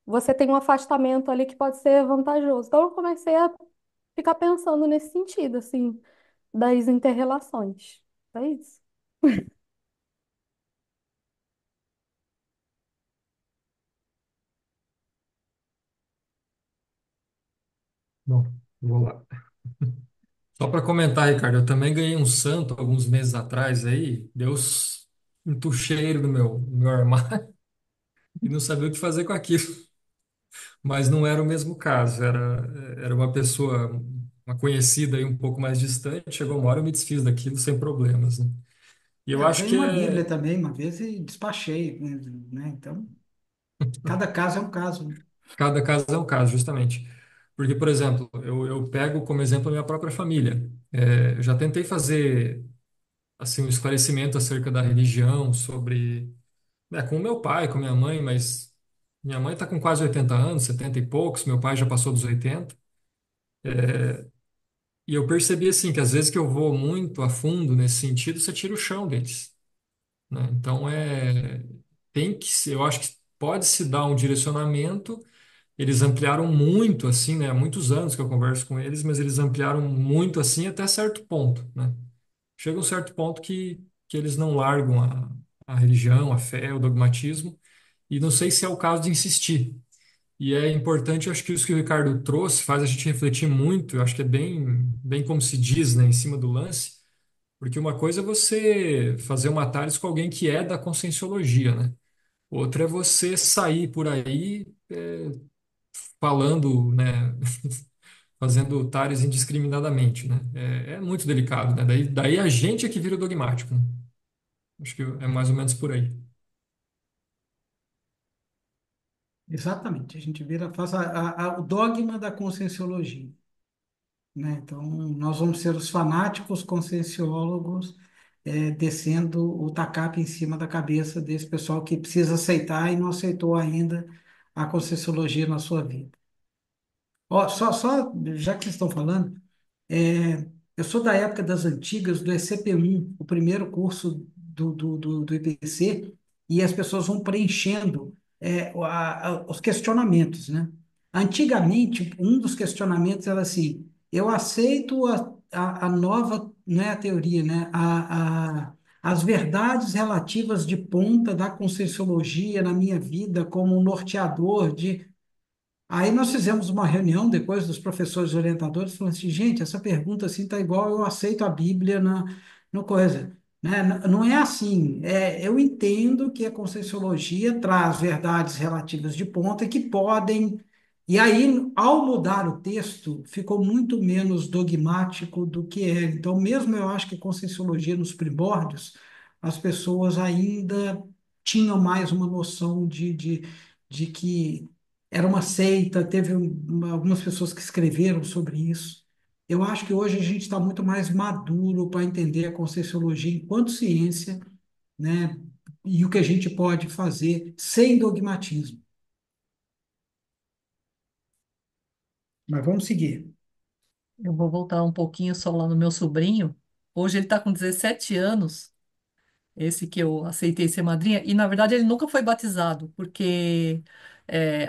você tem um afastamento ali que pode ser vantajoso. Então eu comecei a ficar pensando nesse sentido, assim, das inter-relações. É isso. Bom, vou lá. Só para comentar, Ricardo, eu também ganhei um santo alguns meses atrás aí, Deus entucheiro no meu armário e não sabia o que fazer com aquilo. Mas não era o mesmo caso, era uma pessoa, uma conhecida e um pouco mais distante, chegou uma hora eu me desfiz daquilo sem problemas, né? E eu Eu acho ganhei que uma Bíblia é também uma vez e despachei, né? Então, cada caso é um caso, né? cada caso é um caso, justamente. Porque, por exemplo, eu pego como exemplo a minha própria família. Eu já tentei fazer assim um esclarecimento acerca da religião, sobre, né, com o meu pai, com minha mãe, mas minha mãe está com quase 80 anos, 70 e poucos, meu pai já passou dos 80. E eu percebi assim que às vezes que eu vou muito a fundo nesse sentido, você tira o chão deles, né? Então tem que ser, eu acho que pode se dar um direcionamento. Eles ampliaram muito assim, né? Há muitos anos que eu converso com eles, mas eles ampliaram muito assim até certo ponto, né? Chega um certo ponto que eles não largam a religião, a fé, o dogmatismo, e não sei se é o caso de insistir. E é importante, eu acho que isso que o Ricardo trouxe faz a gente refletir muito, eu acho que é bem como se diz, né, em cima do lance, porque uma coisa é você fazer uma análise com alguém que é da conscienciologia, né? Outra é você sair por aí falando, né, fazendo tares indiscriminadamente, né? É muito delicado, né? Daí a gente é que vira dogmático, né? Acho que é mais ou menos por aí. Exatamente. A gente vira, faz o dogma da conscienciologia, né? Então, nós vamos ser os fanáticos conscienciólogos, descendo o tacape em cima da cabeça desse pessoal que precisa aceitar e não aceitou ainda a conscienciologia na sua vida. Ó, já que vocês estão falando, eu sou da época das antigas do ECP1, o primeiro curso do IPC, e as pessoas vão preenchendo os questionamentos, né? Antigamente, um dos questionamentos era assim: eu aceito a nova, não é a teoria, né? As verdades relativas de ponta da Conscienciologia na minha vida como um norteador de. Aí nós fizemos uma reunião depois dos professores orientadores, falando assim, gente, essa pergunta assim tá igual eu aceito a Bíblia no coisa, né? Não é assim. Eu entendo que a Conscienciologia traz verdades relativas de ponta que podem. E aí, ao mudar o texto, ficou muito menos dogmático do que é. Então, mesmo eu acho que a Conscienciologia nos primórdios, as pessoas ainda tinham mais uma noção de que era uma seita, teve algumas pessoas que escreveram sobre isso. Eu acho que hoje a gente está muito mais maduro para entender a Conscienciologia enquanto ciência, né? E o que a gente pode fazer sem dogmatismo. Mas vamos seguir. Eu vou voltar um pouquinho só lá no meu sobrinho. Hoje ele está com 17 anos, esse que eu aceitei ser madrinha, e na verdade ele nunca foi batizado, porque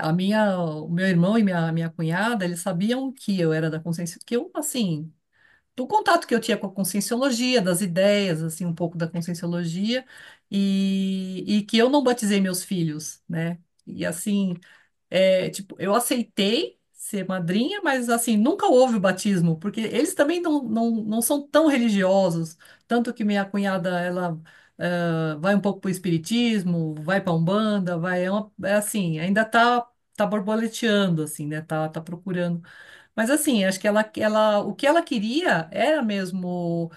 o meu irmão e minha cunhada, eles sabiam que eu era da consciência, que eu, assim, do contato que eu tinha com a conscienciologia, das ideias, assim, um pouco da conscienciologia, e que eu não batizei meus filhos, né? E assim, tipo, eu aceitei ser madrinha, mas assim, nunca houve o batismo, porque eles também não são tão religiosos, tanto que minha cunhada, ela vai um pouco para o espiritismo, vai para Umbanda, é assim, ainda tá borboleteando, assim, né? Tá procurando. Mas assim, acho que o que ela queria era mesmo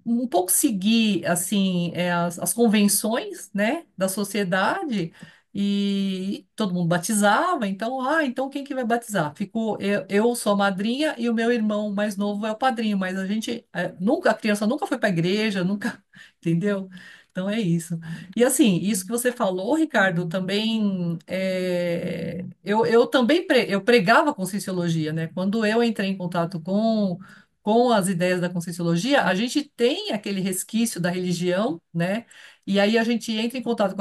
um pouco seguir assim as convenções, né, da sociedade, e todo mundo batizava, então então quem que vai batizar? Ficou eu sou a madrinha e o meu irmão mais novo é o padrinho, mas a gente nunca a criança nunca foi para a igreja, nunca, entendeu? Então é isso. E assim, isso que você falou, Ricardo, também eu também eu pregava Conscienciologia, né? Quando eu entrei em contato com as ideias da Conscienciologia, a gente tem aquele resquício da religião, né? E aí a gente entra em contato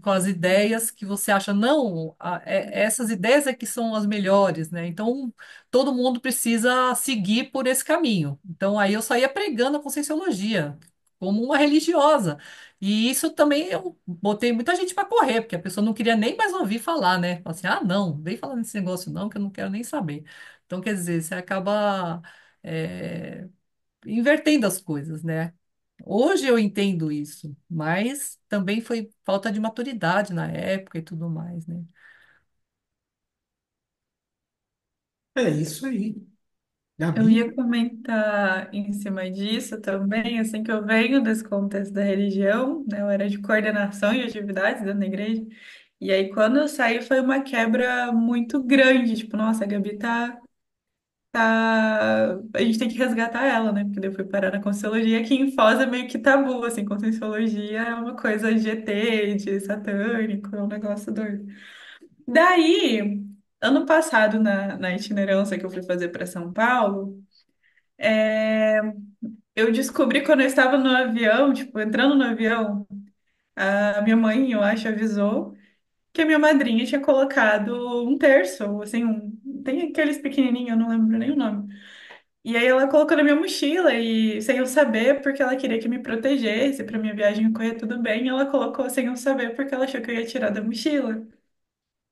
com as ideias que você acha, não, essas ideias é que são as melhores, né? Então, todo mundo precisa seguir por esse caminho. Então, aí eu saía pregando a Conscienciologia como uma religiosa. E isso também eu botei muita gente para correr, porque a pessoa não queria nem mais ouvir falar, né? Fala assim, ah, não, vem falar nesse negócio não, que eu não quero nem saber. Então, quer dizer, você acaba invertendo as coisas, né? Hoje eu entendo isso, mas também foi falta de maturidade na época e tudo mais, né? É isso aí. Eu Gabi? ia comentar em cima disso também, assim que eu venho desse contexto da religião, né? Eu era de coordenação e atividades dentro da igreja. E aí, quando eu saí, foi uma quebra muito grande. Tipo, nossa, a Gabi tá... A gente tem que resgatar ela, né? Porque daí eu fui parar na Conscienciologia, que em Foz é meio que tabu, assim. Conscienciologia é uma coisa de ET, de satânico, é um negócio doido. Daí, ano passado, na itinerância que eu fui fazer para São Paulo, eu descobri quando eu estava no avião, tipo, entrando no avião, a minha mãe, eu acho, avisou que a minha madrinha tinha colocado um terço, assim, tem aqueles pequenininhos, eu não lembro nem o nome. E aí ela colocou na minha mochila e sem eu saber, porque ela queria que me protegesse para minha viagem correr tudo bem, ela colocou sem eu saber porque ela achou que eu ia tirar da mochila.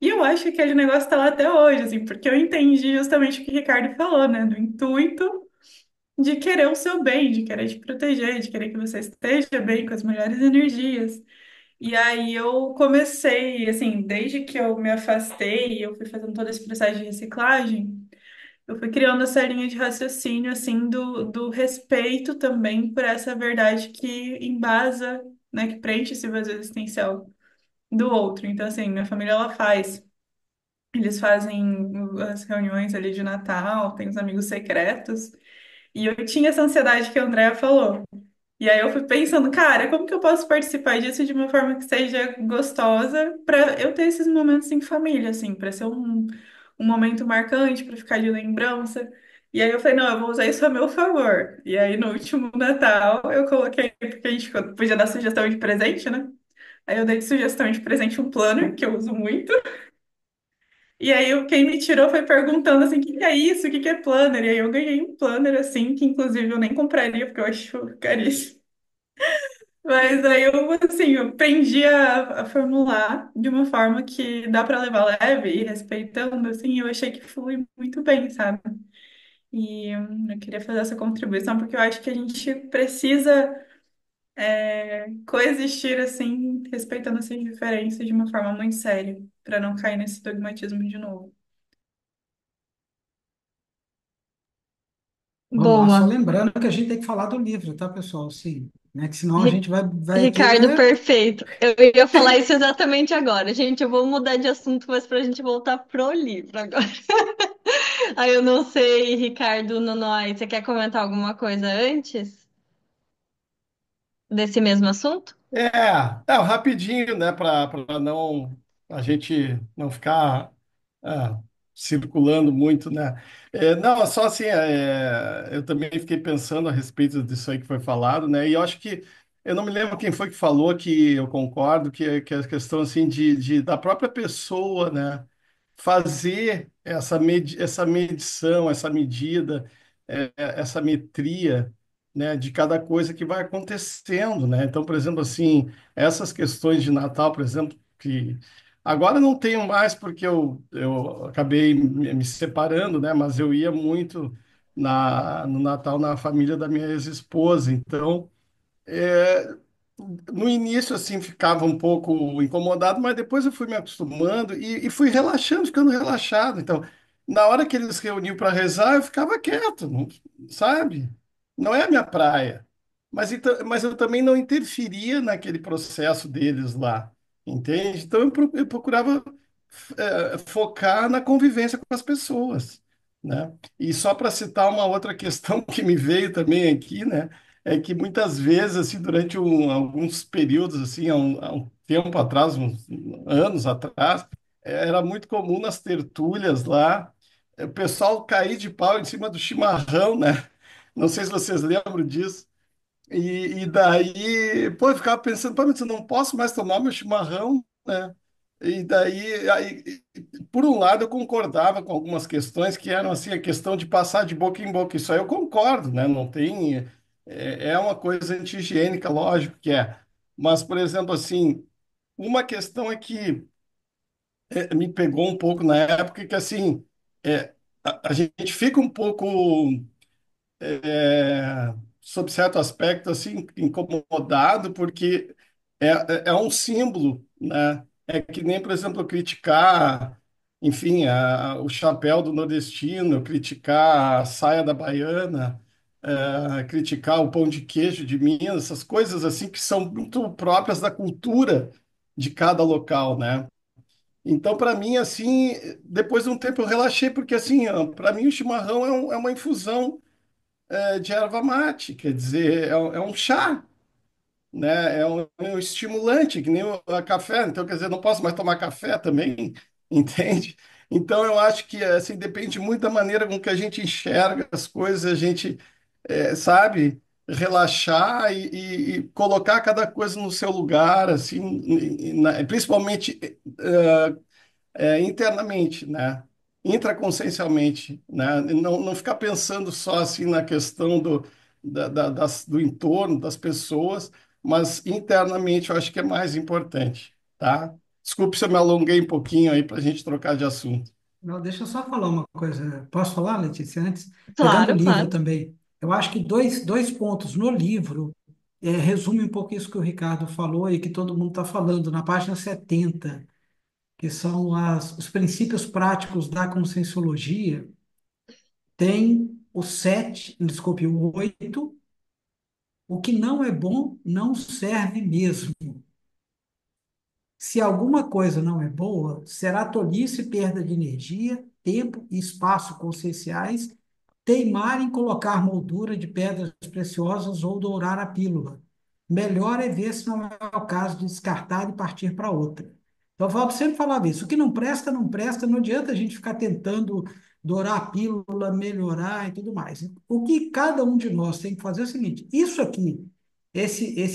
E eu acho que aquele negócio tá lá até hoje, assim, porque eu entendi justamente o que o Ricardo falou, né, do intuito de querer o seu bem, de querer te proteger, de querer que você esteja bem com as melhores energias. E aí eu comecei, assim, desde que eu me afastei, eu fui fazendo todo esse processo de reciclagem, eu fui criando essa linha de raciocínio, assim, do respeito também por essa verdade que embasa, né, que preenche esse vazio existencial do outro. Então, assim, minha família, ela faz. Eles fazem as reuniões ali de Natal, tem os amigos secretos. E eu tinha essa ansiedade que a Andrea falou. E aí eu fui pensando, cara, como que eu posso participar disso de uma forma que seja gostosa para eu ter esses momentos em família, assim, para ser um momento marcante, para ficar de lembrança. E aí eu falei, não, eu vou usar isso a meu favor. E aí no último Natal eu coloquei, porque a gente podia dar sugestão de presente, né? Aí eu dei de sugestão de presente um planner, que eu uso muito. E aí quem me tirou foi perguntando assim, o que que é isso? O que que é planner? E aí eu ganhei um planner assim, que inclusive eu nem compraria, porque eu acho caríssimo. Mas aí eu, assim, eu aprendi a formular de uma forma que dá para levar leve e respeitando, assim, eu achei que flui muito bem, sabe? E eu queria fazer essa contribuição porque eu acho que a gente precisa coexistir, assim, respeitando essas diferenças de uma forma muito séria, para não cair nesse dogmatismo de novo. Vamos lá, só Boa. lembrando que a gente tem que falar do livro, tá, pessoal? Sim, né? Que senão a Ri- gente vai aqui. Ricardo, perfeito. Eu ia falar isso exatamente agora. Gente, eu vou mudar de assunto, mas para a gente voltar pro livro agora. Aí eu não sei, Ricardo, Nonoai, você quer comentar alguma coisa antes desse mesmo assunto? Rapidinho, né, para não a gente não ficar ah, circulando muito, né? Não, só assim, eu também fiquei pensando a respeito disso aí que foi falado, né? E eu acho que eu não me lembro quem foi que falou que eu concordo que é a questão assim da própria pessoa, né? Fazer essa medição, essa medida, essa metria, né, de cada coisa que vai acontecendo, né? Então, por exemplo, assim, essas questões de Natal, por exemplo, que agora não tenho mais porque eu acabei me separando, né? Mas eu ia muito no Natal na família da minha ex-esposa, então é, no início, assim, ficava um pouco incomodado, mas depois eu fui me acostumando e fui relaxando, ficando relaxado. Então, na hora que eles se reuniam para rezar, eu ficava quieto, sabe? Não é a minha praia. Mas eu também não interferia naquele processo deles lá, entende? Então, eu procurava focar na convivência com as pessoas, né? E só para citar uma outra questão que me veio também aqui, né? É que muitas vezes, assim, durante alguns períodos, assim, há um tempo atrás, uns anos atrás, era muito comum nas tertúlias lá, o pessoal cair de pau em cima do chimarrão, né? Não sei se vocês lembram disso. E daí, pô, eu ficava pensando, pô, mas eu não posso mais tomar meu chimarrão, né? E daí, por um lado, eu concordava com algumas questões que eram assim, a questão de passar de boca em boca. Isso aí eu concordo, né? Não tem. É uma coisa anti-higiênica, lógico que é. Mas, por exemplo, assim, uma questão é que me pegou um pouco na época que, assim, a gente fica um pouco sob certo aspecto, assim, incomodado, porque é um símbolo, né? É que nem, por exemplo, criticar, enfim, o chapéu do nordestino, criticar a saia da baiana, criticar o pão de queijo de Minas, essas coisas assim que são muito próprias da cultura de cada local, né? Então, para mim, assim, depois de um tempo eu relaxei, porque, assim, para mim o chimarrão é uma infusão de erva mate, quer dizer, é um chá, né? É um estimulante, que nem a café. Então, quer dizer, não posso mais tomar café também, entende? Então, eu acho que assim depende muito da maneira com que a gente enxerga as coisas, a gente sabe relaxar e colocar cada coisa no seu lugar, assim, principalmente internamente, né? Intraconsciencialmente, né? E não ficar pensando só assim na questão do entorno, das pessoas, mas internamente eu acho que é mais importante, tá? Desculpe se eu me alonguei um pouquinho aí para a gente trocar de assunto. Não, deixa eu só falar uma coisa. Posso falar, Letícia, antes? Pegando o Claro, livro claro. também. Eu acho que dois pontos no livro resume um pouco isso que o Ricardo falou e que todo mundo está falando, na página 70, que são os princípios práticos da Conscienciologia. Tem o 7, desculpe, o 8. O que não é bom não serve mesmo. Se alguma coisa não é boa, será tolice e perda de energia, tempo e espaço conscienciais teimar em colocar moldura de pedras preciosas ou dourar a pílula. Melhor é ver se não é o caso de descartar e partir para outra. Então, o Valdo sempre falava isso. O que não presta, não presta. Não adianta a gente ficar tentando dourar a pílula, melhorar e tudo mais. O que cada um de nós tem que fazer é o seguinte: isso aqui,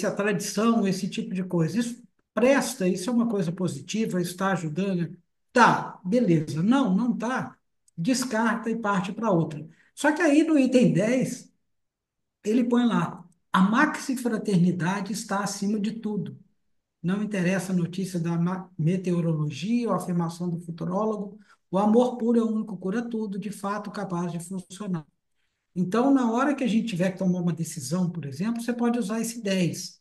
a tradição, esse tipo de coisa, isso presta, isso é uma coisa positiva, isso está ajudando. Tá, beleza. Não, não tá. Descarta e parte para outra. Só que aí no item 10 ele põe lá: a maxifraternidade está acima de tudo. Não interessa a notícia da meteorologia ou a afirmação do futurólogo. O amor puro é o único que cura tudo, de fato capaz de funcionar. Então, na hora que a gente tiver que tomar uma decisão, por exemplo, você pode usar esse 10.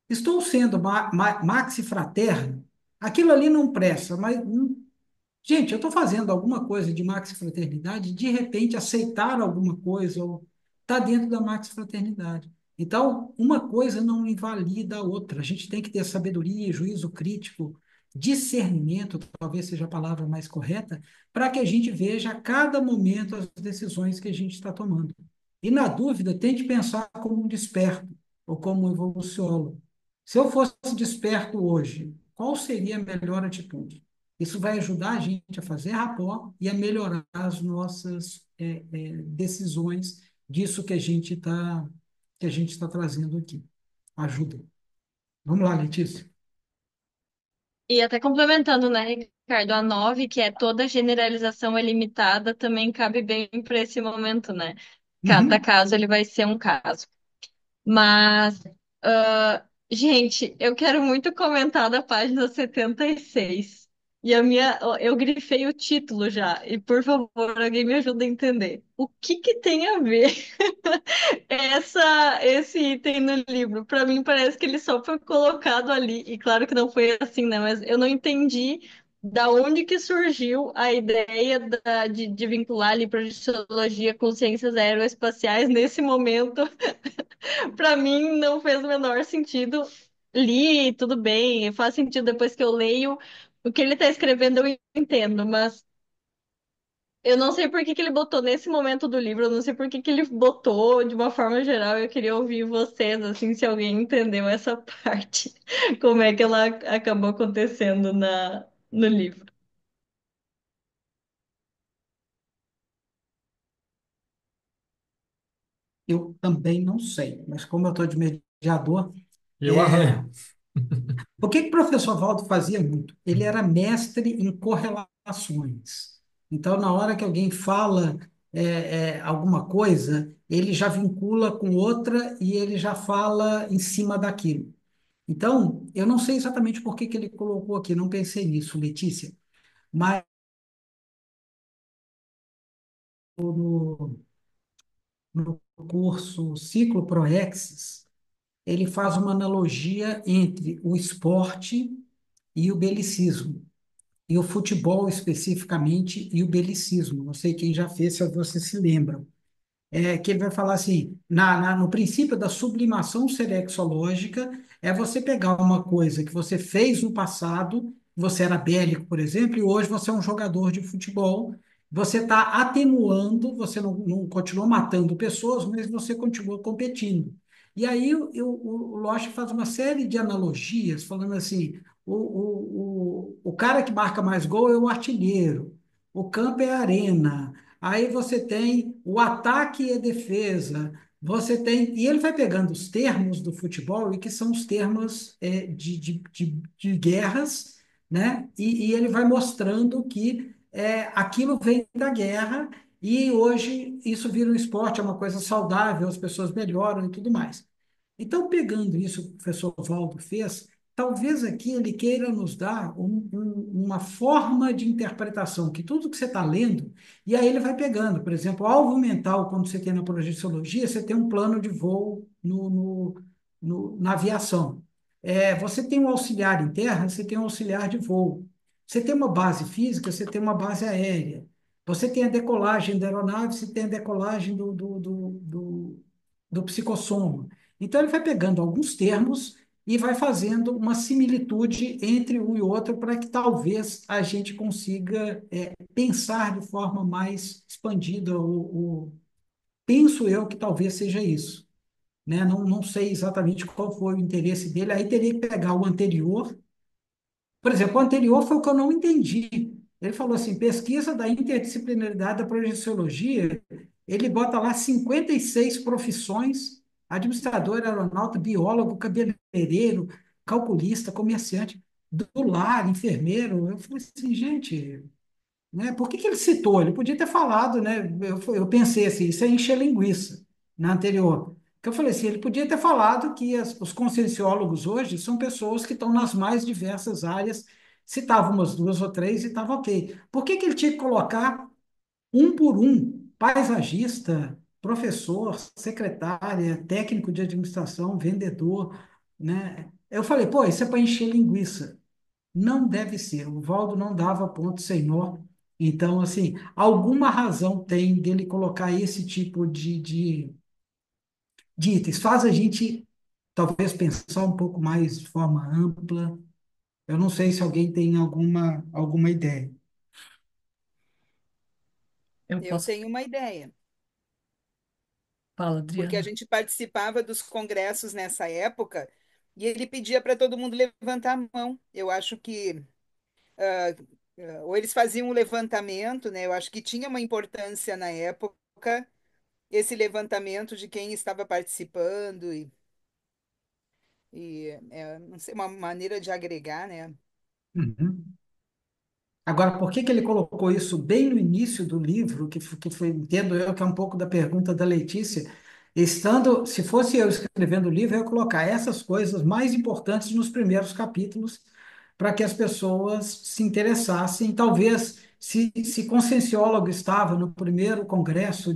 Estou sendo maxi fraterno, aquilo ali não presta, mas gente, eu estou fazendo alguma coisa de Max Fraternidade, de repente aceitar alguma coisa, ou está dentro da Max Fraternidade. Então, uma coisa não invalida a outra. A gente tem que ter sabedoria, juízo crítico, discernimento, talvez seja a palavra mais correta, para que a gente veja a cada momento as decisões que a gente está tomando. E, na dúvida, tente pensar como um desperto ou como um evoluciólogo. Se eu fosse desperto hoje, qual seria a melhor atitude? Isso vai ajudar a gente a fazer rapport e a melhorar as nossas decisões disso que a gente está trazendo aqui. Ajuda. Vamos lá, Letícia. E até complementando, né, Ricardo, a 9, que é toda generalização é limitada, também cabe bem para esse momento, né? Cada Uhum. caso ele vai ser um caso. Mas, gente, eu quero muito comentar da página 76. E a minha, eu grifei o título já. E por favor, alguém me ajuda a entender. O que que tem a ver esse item no livro? Para mim parece que ele só foi colocado ali. E claro que não foi assim, né? Mas eu não entendi da onde que surgiu a ideia de vincular ali projeciologia com ciências aeroespaciais nesse momento. Pra mim não fez o menor sentido. Li, tudo bem, faz sentido depois que eu leio. O que ele tá escrevendo eu entendo, mas eu não sei por que que ele botou nesse momento do livro, eu não sei por que que ele botou de uma forma geral. Eu queria ouvir vocês, assim, se alguém entendeu essa parte, como é que ela acabou acontecendo no livro. Eu também não sei, mas como eu estou de mediador, Eu é, arranho. o que que o professor Valdo fazia muito? Ele era mestre em correlações. Então, na hora que alguém fala alguma coisa, ele já vincula com outra e ele já fala em cima daquilo. Então, eu não sei exatamente por que que ele colocou aqui, não pensei nisso, Letícia, mas no, no curso Ciclo Proexis, ele faz uma analogia entre o esporte e o belicismo. E o futebol especificamente e o belicismo. Não sei quem já fez, se vocês se lembram. Que ele vai falar assim, no princípio da sublimação serexológica, é você pegar uma coisa que você fez no passado, você era bélico, por exemplo, e hoje você é um jogador de futebol, você está atenuando, você não continua matando pessoas, mas você continua competindo. E aí o Loche faz uma série de analogias, falando assim, o cara que marca mais gol é o artilheiro, o campo é a arena, aí você tem o ataque e a defesa. Você tem. E ele vai pegando os termos do futebol, e que são os termos de guerras, né? E ele vai mostrando que aquilo vem da guerra, e hoje isso vira um esporte, é uma coisa saudável, as pessoas melhoram e tudo mais. Então, pegando isso que o professor Valdo fez, talvez aqui ele queira nos dar uma forma de interpretação, que tudo que você está lendo, e aí ele vai pegando. Por exemplo, o alvo mental, quando você tem na projeciologia, você tem um plano de voo na aviação. Você tem um auxiliar em terra, você tem um auxiliar de voo. Você tem uma base física, você tem uma base aérea. Você tem a decolagem da aeronave, você tem a decolagem do psicossoma. Então, ele vai pegando alguns termos e vai fazendo uma similitude entre um e outro para que talvez a gente consiga pensar de forma mais expandida. Penso eu que talvez seja isso. Né? Não sei exatamente qual foi o interesse dele. Aí teria que pegar o anterior. Por exemplo, o anterior foi o que eu não entendi. Ele falou assim: pesquisa da interdisciplinaridade da projeciologia. Ele bota lá 56 profissões: administrador, aeronauta, biólogo, cabeleireiro, calculista, comerciante, do lar, enfermeiro. Eu falei assim, gente, né? Por que que ele citou? Ele podia ter falado, né? Eu pensei assim, isso é encher linguiça na anterior. Que eu falei assim, ele podia ter falado que os conscienciólogos hoje são pessoas que estão nas mais diversas áreas, citava umas duas ou três e estava ok. Por que que ele tinha que colocar um por um, paisagista, professor, secretária, técnico de administração, vendedor, né? Eu falei, pô, isso é para encher linguiça. Não deve ser. O Valdo não dava ponto sem nó. Então, assim, alguma razão tem dele colocar esse tipo de itens. Faz a gente, talvez, pensar um pouco mais de forma ampla. Eu não sei se alguém tem alguma ideia. Eu Eu posso tenho uma ideia, falar, porque a Adriana. gente participava dos congressos nessa época e ele pedia para todo mundo levantar a mão. Eu acho que ou eles faziam um levantamento, né? Eu acho que tinha uma importância na época esse levantamento de quem estava participando não sei, uma maneira de agregar, né? Uhum. Agora, por que que ele colocou isso bem no início do livro, que foi, entendo eu, que é um pouco da pergunta da Letícia, se fosse eu escrevendo o livro, eu ia colocar essas coisas mais importantes nos primeiros capítulos, para que as pessoas se interessassem. Talvez, se Conscienciólogo estava no primeiro congresso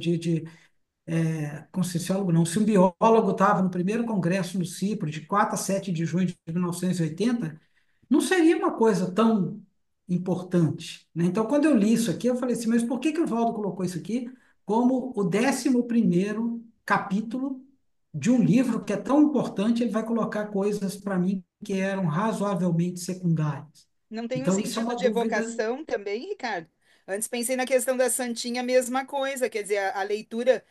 Conscienciólogo não, se um biólogo estava no primeiro congresso no CIPRO, de 4 a 7 de junho de 1980, não seria uma coisa tão importante, né? Então, quando eu li isso aqui, eu falei assim, mas por que que o Valdo colocou isso aqui como o 11º capítulo de um livro que é tão importante? Ele vai colocar coisas para mim que eram razoavelmente secundárias. Não tem um Então, isso é sentido uma de dúvida. evocação também, Ricardo? Antes pensei na questão da Santinha, a mesma coisa, quer dizer, a leitura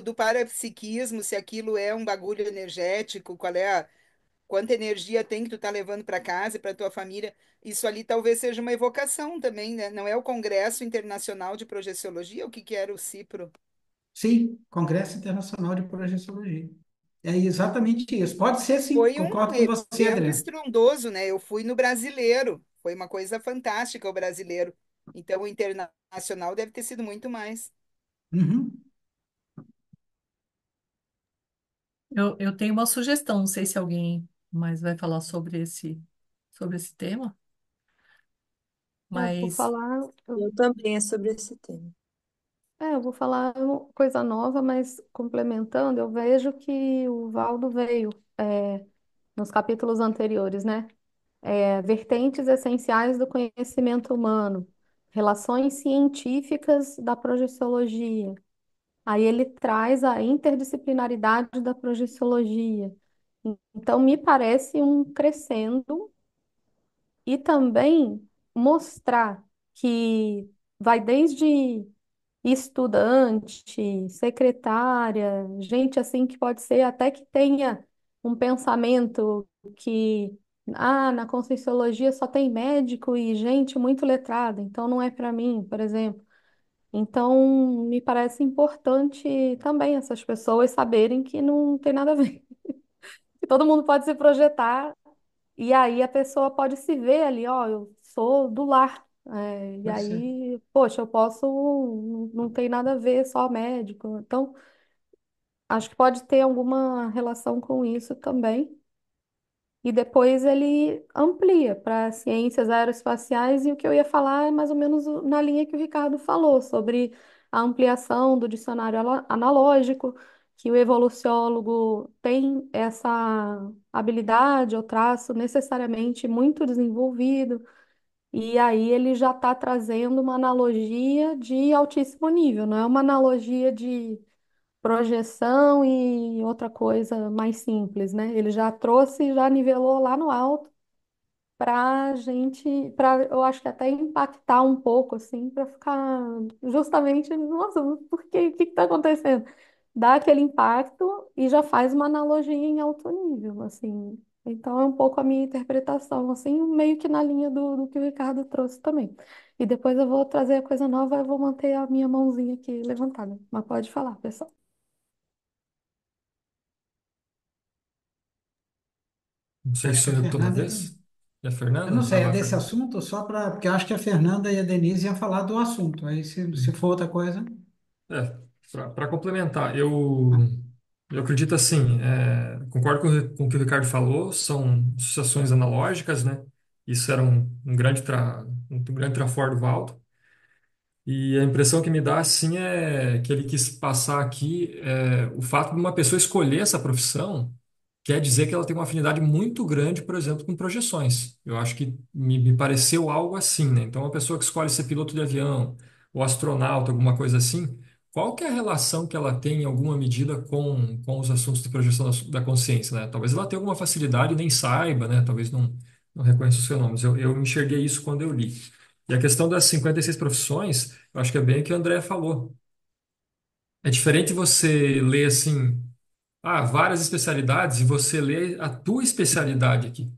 do parapsiquismo, se aquilo é um bagulho energético, quanta energia tem que tu tá levando para casa e para tua família, isso ali talvez seja uma evocação também, né? Não é o Congresso Internacional de Projeciologia, o que que era o CIPRO? Sim, Congresso Internacional de Projeciologia. É exatamente isso. Pode ser sim, Foi um concordo com você, evento Adriano. estrondoso, né? Eu fui no brasileiro, foi uma coisa fantástica o brasileiro. Então, o internacional deve ter sido muito mais. Uhum. Eu tenho uma sugestão, não sei se alguém mais vai falar sobre esse tema, Eu vou mas falar, Eu também é sobre esse tema. eu vou falar uma coisa nova, mas complementando, eu vejo que o Valdo veio nos capítulos anteriores, né? Vertentes essenciais do conhecimento humano, relações científicas da projeciologia. Aí ele traz a interdisciplinaridade da projeciologia. Então, me parece um crescendo e também mostrar que vai desde estudante, secretária, gente assim que pode ser até que tenha um pensamento que na Conscienciologia só tem médico e gente muito letrada, então não é para mim, por exemplo. Então, me parece importante também essas pessoas saberem que não tem nada a ver. Que todo mundo pode se projetar e aí a pessoa pode se ver ali, ó, eu sou do lar. E Pode ser. aí, poxa, eu posso, não tem nada a ver, só médico. Então, acho que pode ter alguma relação com isso também. E depois ele amplia para ciências aeroespaciais, e o que eu ia falar é mais ou menos na linha que o Ricardo falou, sobre a ampliação do dicionário analógico, que o evoluciólogo tem essa habilidade ou traço necessariamente muito desenvolvido, e aí ele já está trazendo uma analogia de altíssimo nível, não é uma analogia de projeção e outra coisa mais simples, né? Ele já trouxe, já nivelou lá no alto para gente, para eu acho que até impactar um pouco, assim, para ficar justamente, nossa, por quê? O que está acontecendo? Dá aquele impacto e já faz uma analogia em alto nível, assim. Então é um pouco a minha interpretação, assim, meio que na linha do que o Ricardo trouxe também. E depois eu vou trazer a coisa nova, eu vou manter a minha mãozinha aqui levantada. Mas pode falar, pessoal. Não sei Acho se que sou a eu toda Fernanda. vez. E a Eu não Fernanda? Vai sei, é lá, desse Fernanda. assunto, só para. Porque eu acho que a Fernanda e a Denise iam falar do assunto. Aí, se for outra coisa. É, para complementar, eu acredito assim, concordo com o que o Ricardo falou, são sucessões analógicas, né? Isso era um grande trafora do Valdo. E a impressão que me dá, assim, é que ele quis passar aqui o fato de uma pessoa escolher essa profissão quer dizer que ela tem uma afinidade muito grande, por exemplo, com projeções. Eu acho que me pareceu algo assim, né? Então, uma pessoa que escolhe ser piloto de avião ou astronauta, alguma coisa assim, qual que é a relação que ela tem, em alguma medida, com os assuntos de projeção da consciência, né? Talvez ela tenha alguma facilidade e nem saiba, né? Talvez não reconheça os fenômenos. Eu enxerguei isso quando eu li. E a questão das 56 profissões, eu acho que é bem o que o André falou. É diferente você ler assim, várias especialidades e você lê a tua especialidade aqui.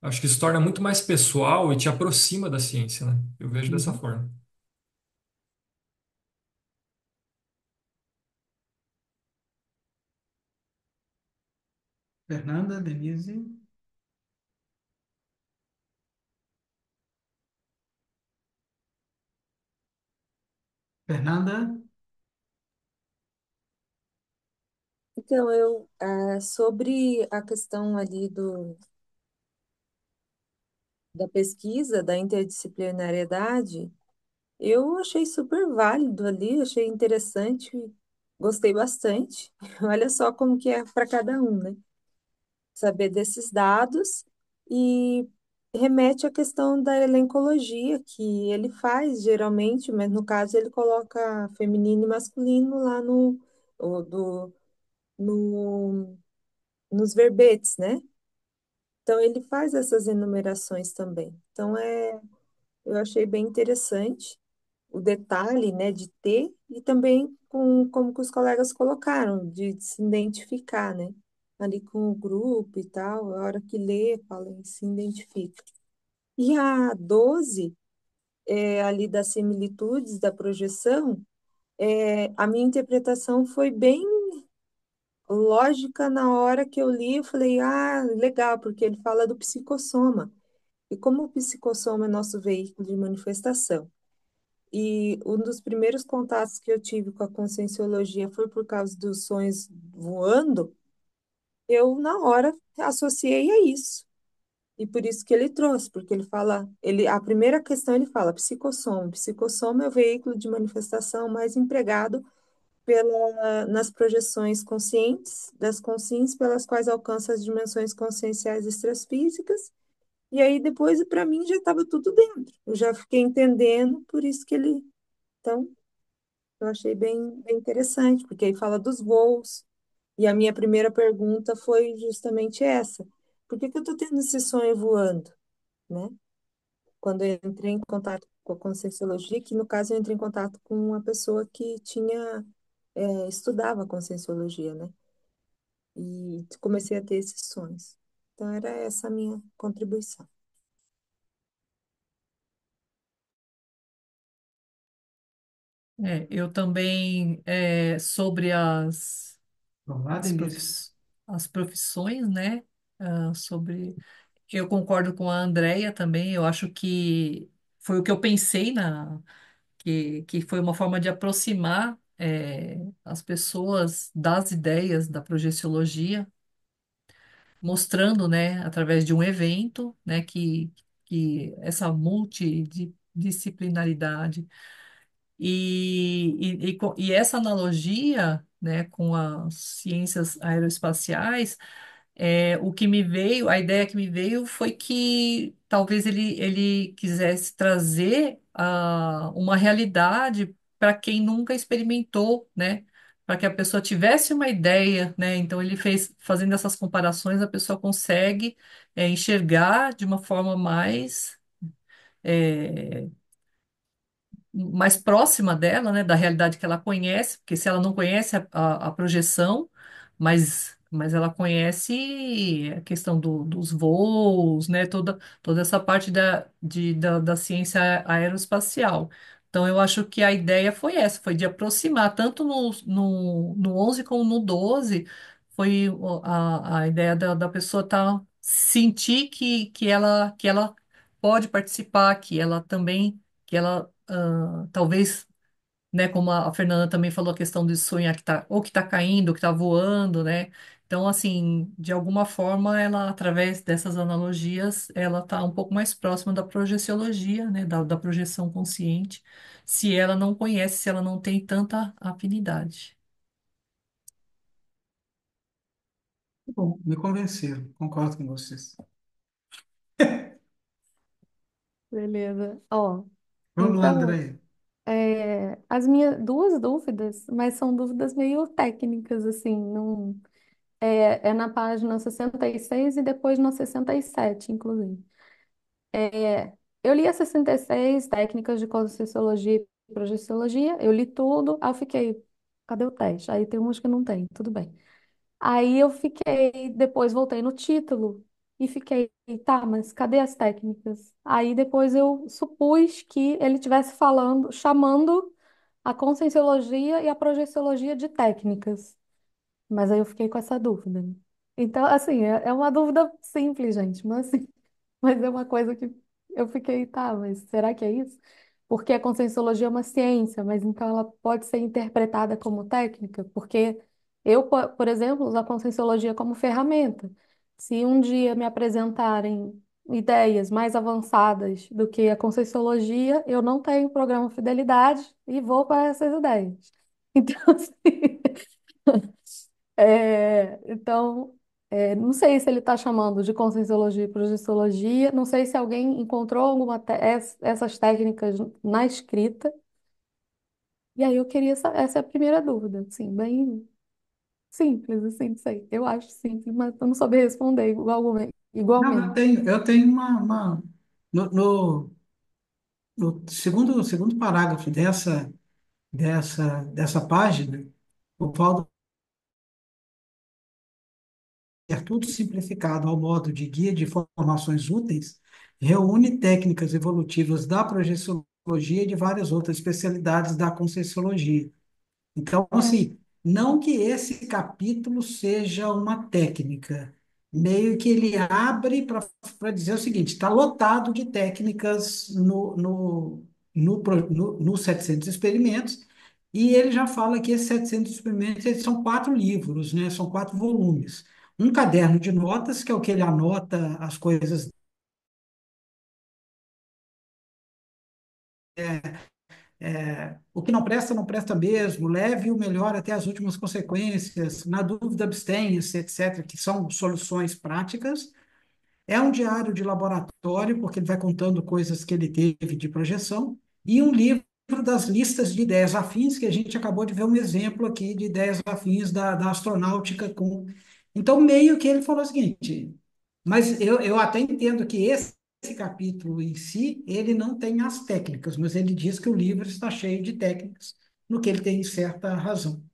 Acho que isso torna muito mais pessoal e te aproxima da ciência, né? Eu vejo dessa Uhum. forma. Fernanda, Denise. Fernanda. Então, sobre a questão ali da pesquisa, da interdisciplinariedade, eu achei super válido ali, achei interessante, gostei bastante. Olha só como que é para cada um, né? Saber desses dados e remete à questão da elencologia que ele faz geralmente, mas no caso ele coloca feminino e masculino lá o do, no, nos verbetes, né? Então ele faz essas enumerações também. Então eu achei bem interessante o detalhe, né, de ter e também como que os colegas colocaram, de se identificar, né, ali com o grupo e tal, a hora que lê, fala e se identifica. E a 12 ali das similitudes da projeção, A minha interpretação foi bem lógica na hora que eu li. Eu falei, ah, legal, porque ele fala do psicossoma. E como o psicossoma é nosso veículo de manifestação, e um dos primeiros contatos que eu tive com a conscienciologia foi por causa dos sonhos voando, eu na hora associei a isso. E por isso que ele trouxe, porque ele fala, a primeira questão ele fala psicossoma. Psicossoma é o veículo de manifestação mais empregado nas projeções conscientes, das consciências pelas quais alcança as dimensões conscienciais extrafísicas. E aí depois, para mim, já estava tudo dentro. Eu já fiquei entendendo, por isso que ele. Então, eu achei bem interessante, porque aí fala dos voos. E a minha primeira pergunta foi justamente essa: por que que eu estou tendo esse sonho voando, né? Quando eu entrei em contato com a Conscienciologia, que no caso eu entrei em contato com uma pessoa que estudava Conscienciologia, né? E comecei a ter esses sonhos. Então, era essa a minha contribuição. Eu também, sobre Vamos lá, as, Denise. as profissões, né? Sobre. Eu concordo com a Andrea também, eu acho que foi o que eu pensei que foi uma forma de aproximar as pessoas das ideias da projeciologia, mostrando, né, através de um evento, né, que essa multidisciplinaridade e essa analogia, né, com as ciências aeroespaciais, o que me veio, a ideia que me veio foi que talvez ele quisesse trazer uma realidade para quem nunca experimentou, né? Para que a pessoa tivesse uma ideia, né? Então ele fez, fazendo essas comparações, a pessoa consegue enxergar de uma forma é, mais próxima dela, né, da realidade que ela conhece, porque se ela não conhece a projeção, mas ela conhece a questão dos voos, né, toda essa parte da ciência aeroespacial. Então, eu acho que a ideia foi essa, foi de aproximar, tanto no 11 como no 12 foi a ideia da pessoa sentir que ela pode participar, que ela também que ela talvez, né, como a Fernanda também falou, a questão de sonhar que tá, ou que está caindo, ou que está voando, né? Então, assim, de alguma forma, ela, através dessas analogias, ela está um pouco mais próxima da projeciologia, né, da projeção consciente, se ela não conhece, se ela não tem tanta afinidade. Bom, me convenceram, concordo com vocês. Beleza. Ó, Vamos lá, então, André. as minhas duas dúvidas, mas são dúvidas meio técnicas, assim, não, é na página 66 e depois na 67, inclusive. É, eu li as 66 técnicas de Conscienciologia e Projeciologia, eu li tudo, aí eu fiquei, cadê o teste? Aí tem umas que não tem, tudo bem. Aí eu fiquei, depois voltei no título e fiquei, tá, mas cadê as técnicas? Aí depois eu supus que ele estivesse falando, chamando a Conscienciologia e a Projeciologia de técnicas. Mas aí eu fiquei com essa dúvida. Então, assim, é uma dúvida simples, gente, mas assim, mas é uma coisa que eu fiquei, tá, mas será que é isso? Porque a conscienciologia é uma ciência, mas então ela pode ser interpretada como técnica, porque eu, por exemplo, uso a conscienciologia como ferramenta. Se um dia me apresentarem ideias mais avançadas do que a conscienciologia, eu não tenho programa Fidelidade e vou para essas ideias. Então, assim, não sei se ele está chamando de conscienciologia e projeciologia, não sei se alguém encontrou essas técnicas na escrita, e aí eu queria essa é a primeira dúvida, assim, bem simples, assim, não sei, eu acho simples, mas eu não soube responder Não, eu igualmente. tenho, eu tenho no segundo parágrafo dessa página, o Valdo é tudo simplificado ao modo de guia de informações úteis, reúne técnicas evolutivas da projeciologia e de várias outras especialidades da Conscienciologia. Então, É, assim, não que esse capítulo seja uma técnica, meio que ele abre para dizer o seguinte: está lotado de técnicas nos 700 experimentos, e ele já fala que esses 700 experimentos eles são 4 livros, né? São 4 volumes. Um caderno de notas, que é o que ele anota as coisas. O que não presta, não presta mesmo. Leve o melhor até as últimas consequências. Na dúvida, abstenha-se, etc., que são soluções práticas. É um diário de laboratório, porque ele vai contando coisas que ele teve de projeção. E um livro das listas de ideias afins, que a gente acabou de ver um exemplo aqui de ideias afins da astronáutica com. Então, meio que ele falou o seguinte, mas eu até entendo que esse capítulo em si, ele não tem as técnicas, mas ele diz que o livro está cheio de técnicas, no que ele tem certa razão,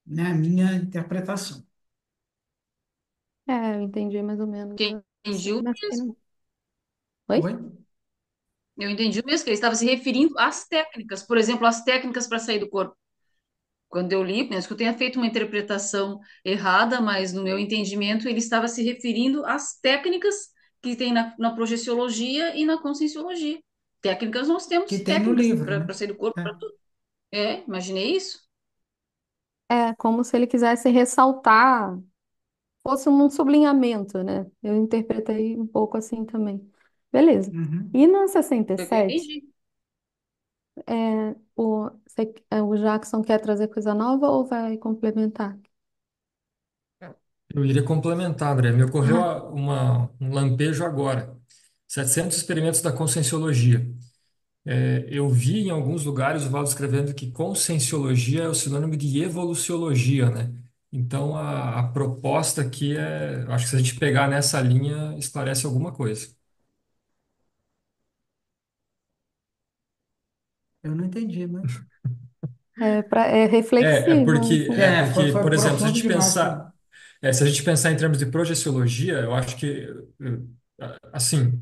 né? A minha interpretação. eu entendi mais ou menos Que entendi o mas mesmo. Oi? Oi? Eu entendi o mesmo, que ele estava se referindo às técnicas, por exemplo, às técnicas para sair do corpo. Quando eu li, penso que eu tenha feito uma interpretação errada, mas no meu entendimento ele estava se referindo às técnicas que tem na projeciologia e na conscienciologia. Técnicas, nós Que temos tem no técnicas livro, para né? sair do corpo, É. para tudo. É, imaginei isso. É como se ele quisesse ressaltar, fosse um sublinhamento, né? Eu interpretei um pouco assim também. Beleza. Uhum. E na sessenta e Foi o que eu sete entendi. o Jackson quer trazer coisa nova ou vai complementar? Eu iria complementar, André. Me ocorreu Ah, um lampejo agora. 700 experimentos da conscienciologia. Eu vi em alguns lugares o Valdo escrevendo que conscienciologia é o sinônimo de evoluciologia, né? Então, a proposta aqui acho que se a gente pegar nessa linha, esclarece alguma coisa. Eu não entendi, mas. é reflexivo, Porque, assim. Foi por exemplo, profundo demais para mim. se a gente pensar em termos de projeciologia, eu acho que, assim,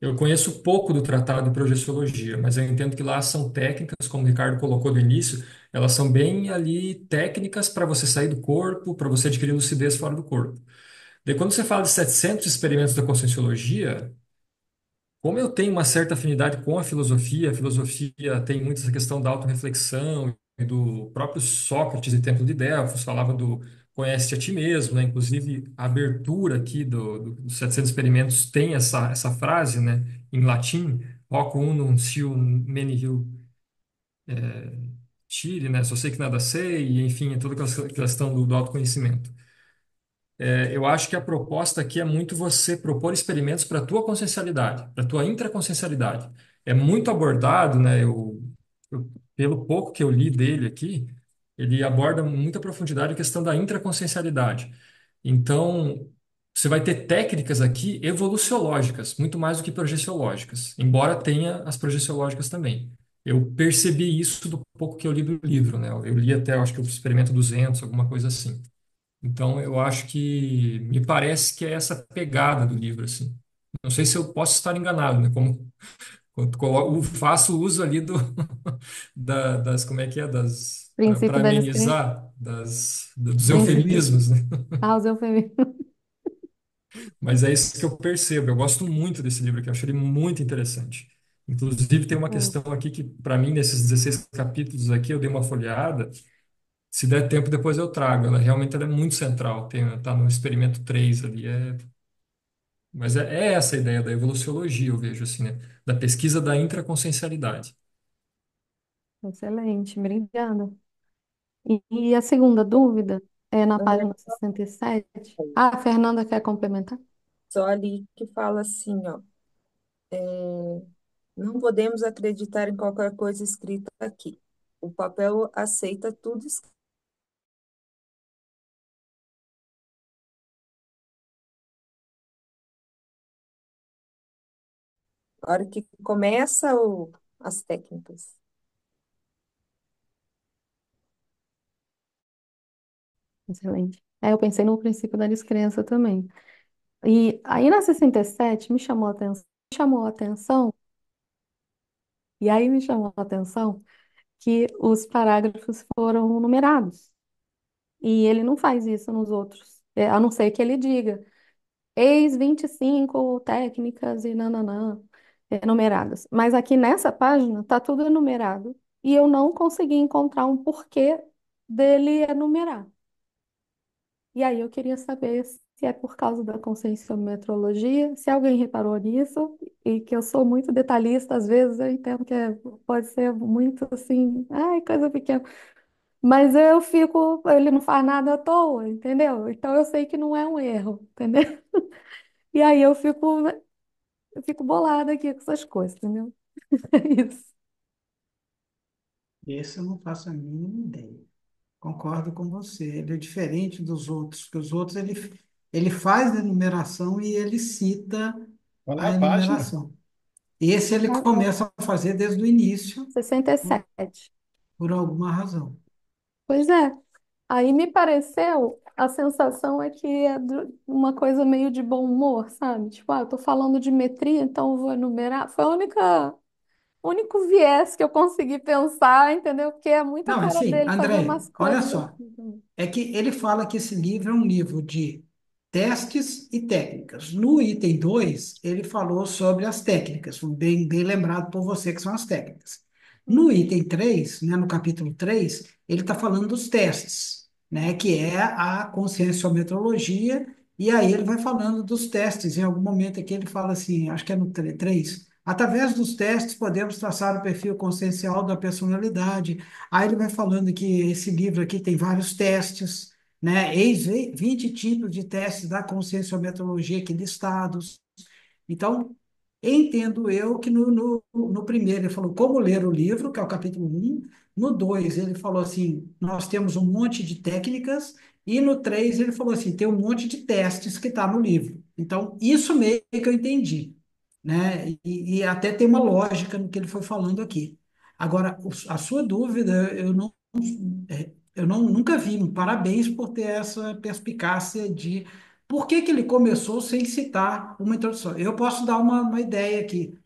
eu conheço pouco do tratado de projeciologia, mas eu entendo que lá são técnicas, como o Ricardo colocou no início, elas são bem ali técnicas para você sair do corpo, para você adquirir lucidez fora do corpo. Daí, quando você fala de 700 experimentos da conscienciologia, como eu tenho uma certa afinidade com a filosofia tem muito essa questão da autorreflexão e do próprio Sócrates em Templo de Delfos, falava do conhece-te a ti mesmo, né? Inclusive, a abertura aqui dos 700 experimentos tem essa frase, né? Em latim, hoc unum siu menihil tire, né? Só sei que nada sei, e enfim, toda aquela questão do autoconhecimento. Eu acho que a proposta aqui é muito você propor experimentos para a tua consciencialidade, para a tua intraconsciencialidade. É muito abordado, né? Pelo pouco que eu li dele aqui, ele aborda muita profundidade a questão da intraconsciencialidade. Então, você vai ter técnicas aqui evoluciológicas, muito mais do que projeciológicas, embora tenha as projeciológicas também. Eu percebi isso do pouco que eu li do livro, né? Eu li até, eu acho que o experimento 200, alguma coisa assim. Então, eu acho que me parece que é essa pegada do livro, assim. Não sei se eu posso estar enganado, né? Como quando faço uso ali das, como é que é, para Princípio da descrença. amenizar dos Princípio. eufemismos, né? Os eufemismos. Mas é isso que eu percebo. Eu gosto muito desse livro aqui, eu acho ele muito interessante. Inclusive, tem uma questão aqui que, para mim, nesses 16 capítulos aqui, eu dei uma folheada. Se der tempo, depois eu trago. Ela é muito central. Tá no experimento 3 ali. Mas é essa a ideia da evoluciologia, eu vejo assim, né? Da pesquisa da intraconsciencialidade. Excelente, obrigada. E a segunda dúvida é na página 67. Ah, a Fernanda quer complementar? Só ali que fala assim, ó, não podemos acreditar em qualquer coisa escrita aqui. O papel aceita tudo escrito. A hora que começa as técnicas. Excelente. Eu pensei no princípio da descrença também. E aí na 67 me chamou a atenção, e aí me chamou a atenção que os parágrafos foram numerados. E ele não faz isso nos outros, a não ser que ele diga, eis 25 técnicas e nananã, enumeradas. Mas aqui nessa página tá tudo enumerado e eu não consegui encontrar um porquê dele enumerar. E aí eu queria saber se é por causa da conscienciometrologia, se alguém reparou nisso, e que eu sou muito detalhista, às vezes eu entendo que pode ser muito assim, ai, coisa pequena. Mas eu fico, ele não faz nada à toa, entendeu? Então eu sei que não é um erro, entendeu? E aí eu fico bolada aqui com essas coisas, entendeu? É isso. Esse eu não faço a mínima ideia. Concordo com você. Ele é diferente dos outros, porque os outros ele faz a enumeração e ele cita Qual é a a página? enumeração. Esse ele Ah, começa a fazer desde o início, por, 67. por alguma razão. Pois é. Aí me pareceu, a sensação é que é uma coisa meio de bom humor, sabe? Tipo, eu tô falando de metria, então eu vou enumerar. Foi o único viés que eu consegui pensar, entendeu? Porque é muita Não, cara assim, dele fazer André, umas olha coisas só. assim também. É que ele fala que esse livro é um livro de testes e técnicas. No item 2 ele falou sobre as técnicas, foi bem lembrado por você que são as técnicas. No Uhum. item 3 né, no capítulo 3 ele está falando dos testes, né, que é a conscienciometrologia, e aí ele vai falando dos testes. Em algum momento aqui ele fala assim, acho que é no 3, através dos testes podemos traçar o perfil consciencial da personalidade. Aí ele vai falando que esse livro aqui tem vários testes, né? Eis 20 tipos de testes da conscienciometrologia aqui listados. Então, entendo eu que no primeiro ele falou como ler o livro, que é o capítulo 1. No 2 ele falou assim, nós temos um monte de técnicas. E no 3 ele falou assim, tem um monte de testes que está no livro. Então, isso meio que eu entendi, né? E até tem uma lógica no que ele foi falando aqui. Agora, a sua dúvida, eu não, nunca vi. Parabéns por ter essa perspicácia de por que que ele começou sem citar uma introdução. Eu posso dar uma ideia aqui.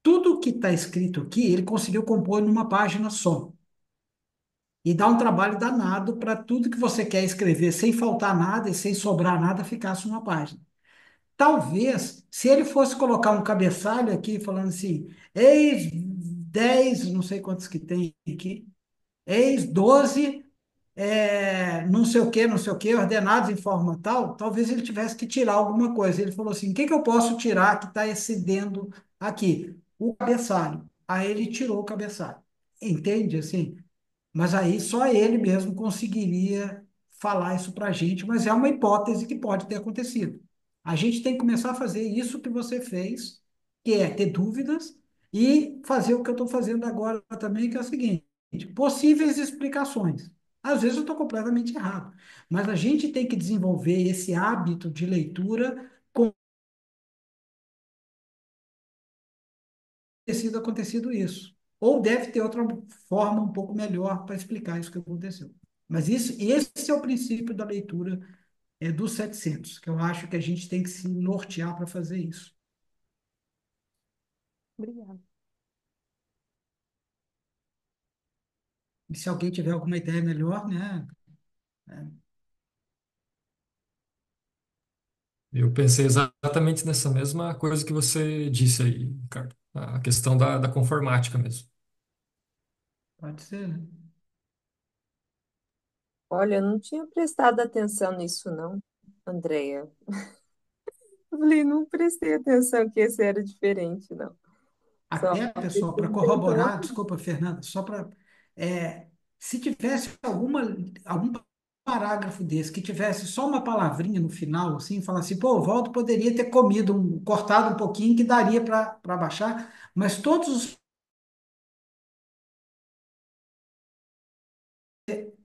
Tudo que está escrito aqui, ele conseguiu compor numa página só. E dá um trabalho danado para tudo que você quer escrever, sem faltar nada e sem sobrar nada, ficasse uma página. Talvez, se ele fosse colocar um cabeçalho aqui, falando assim, eis 10 não sei quantos que tem aqui, eis 12 não sei o que, ordenados em forma tal, talvez ele tivesse que tirar alguma coisa. Ele falou assim: o que que eu posso tirar que está excedendo aqui? O cabeçalho. Aí ele tirou o cabeçalho. Entende assim? Mas aí só ele mesmo conseguiria falar isso para a gente, mas é uma hipótese que pode ter acontecido. A gente tem que começar a fazer isso que você fez, que é ter dúvidas e fazer o que eu estou fazendo agora também, que é o seguinte: possíveis explicações. Às vezes eu estou completamente errado, mas a gente tem que desenvolver esse hábito de leitura com ter sido acontecido isso. Ou deve ter outra forma um pouco melhor para explicar isso que aconteceu. Mas esse é o princípio da leitura dos 700, que eu acho que a gente tem que se nortear para fazer isso. Obrigada. E se alguém tiver alguma ideia melhor, né? Eu pensei exatamente nessa mesma coisa que você disse aí, Ricardo. A questão da conformática mesmo. Pode ser, né? Olha, eu não tinha prestado atenção nisso, não, Andréia. Eu falei, não prestei atenção que esse era diferente, não. Só Até, pessoal, para inventou. corroborar, desculpa, Fernanda, só para. Se tivesse algum parágrafo desse que tivesse só uma palavrinha no final, assim, falar assim, pô, o Waldo poderia ter comido, cortado um pouquinho que daria para baixar, mas todos os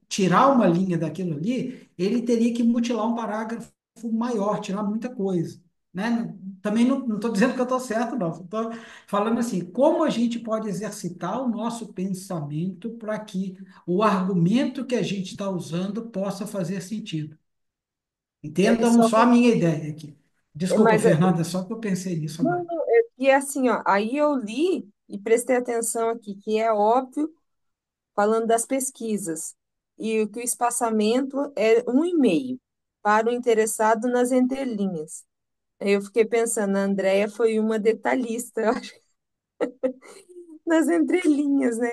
tirar uma linha daquilo ali, ele teria que mutilar um parágrafo maior, tirar muita coisa, né? Também não estou dizendo que eu estou certo, não. Estou falando assim, como a gente pode exercitar o nosso pensamento para que o argumento que a gente está usando possa fazer sentido. É Entendam só, só a minha ideia aqui. Desculpa, mas Fernanda, só que eu pensei nisso não, agora. não, é que assim, ó, aí eu li e prestei atenção aqui, que é óbvio, falando das pesquisas, e que o espaçamento é 1,5 para o interessado nas entrelinhas. Aí eu fiquei pensando, a Andrea foi uma detalhista, eu acho, nas entrelinhas, né?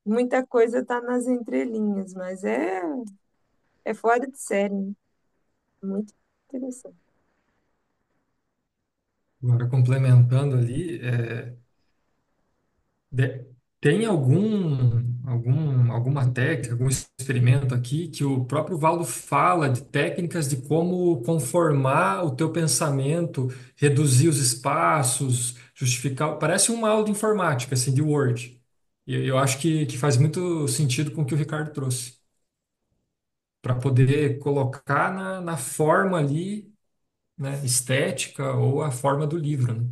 Muita coisa está nas entrelinhas, mas é fora de série, né? Muito interessante. Agora, complementando ali, de- tem alguma técnica, algum experimento aqui que o próprio Valdo fala de técnicas de como conformar o teu pensamento, reduzir os espaços, justificar. Parece uma aula de informática, assim, de Word. E eu acho que faz muito sentido com o que o Ricardo trouxe, para poder colocar na forma ali, né, estética ou a forma do livro, né?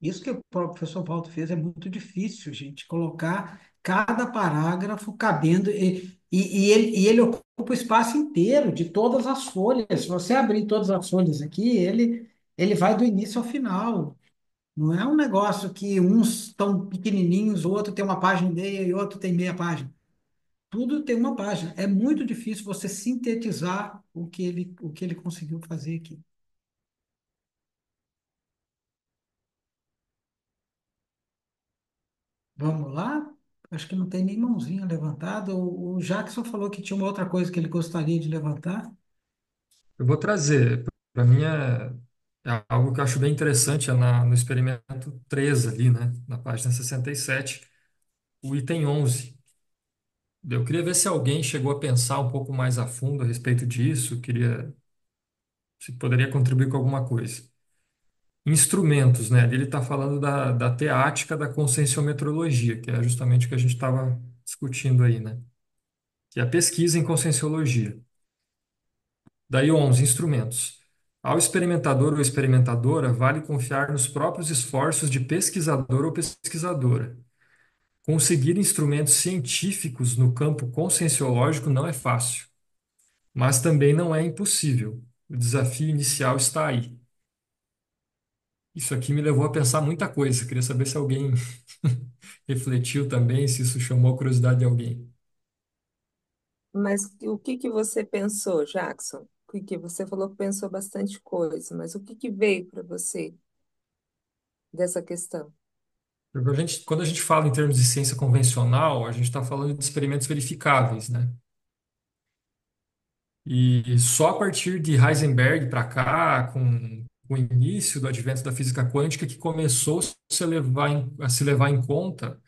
Isso que o próprio professor Walter fez é muito difícil, gente, colocar cada parágrafo cabendo, e ele ocupa o espaço inteiro de todas as folhas. Se você abrir todas as folhas aqui, ele vai do início ao final. Não é um negócio que uns estão pequenininhos, o outro tem uma página e meia e outro tem meia página. Tudo tem uma página. É muito difícil você sintetizar o que ele conseguiu fazer aqui. Vamos lá? Acho que não tem nem mãozinha levantada. O Jackson falou que tinha uma outra coisa que ele gostaria de levantar. Eu vou trazer, para mim é algo que eu acho bem interessante, no experimento 3 ali, né, na página 67, o item 11. Eu queria ver se alguém chegou a pensar um pouco mais a fundo a respeito disso, queria, se poderia contribuir com alguma coisa. Instrumentos, né, ali ele está falando da teática da conscienciometrologia, que é justamente o que a gente estava discutindo aí, né, que é a pesquisa em conscienciologia. Daí 11 instrumentos. Ao experimentador ou experimentadora, vale confiar nos próprios esforços de pesquisador ou pesquisadora. Conseguir instrumentos científicos no campo conscienciológico não é fácil, mas também não é impossível. O desafio inicial está aí. Isso aqui me levou a pensar muita coisa. Queria saber se alguém refletiu também, se isso chamou a curiosidade de alguém. Mas o que que você pensou, Jackson? O que que você falou que pensou bastante coisa, mas o que que veio para você dessa questão? Porque quando a gente fala em termos de ciência convencional, a gente está falando de experimentos verificáveis, né? E só a partir de Heisenberg para cá, com o início do advento da física quântica, que começou a se levar em conta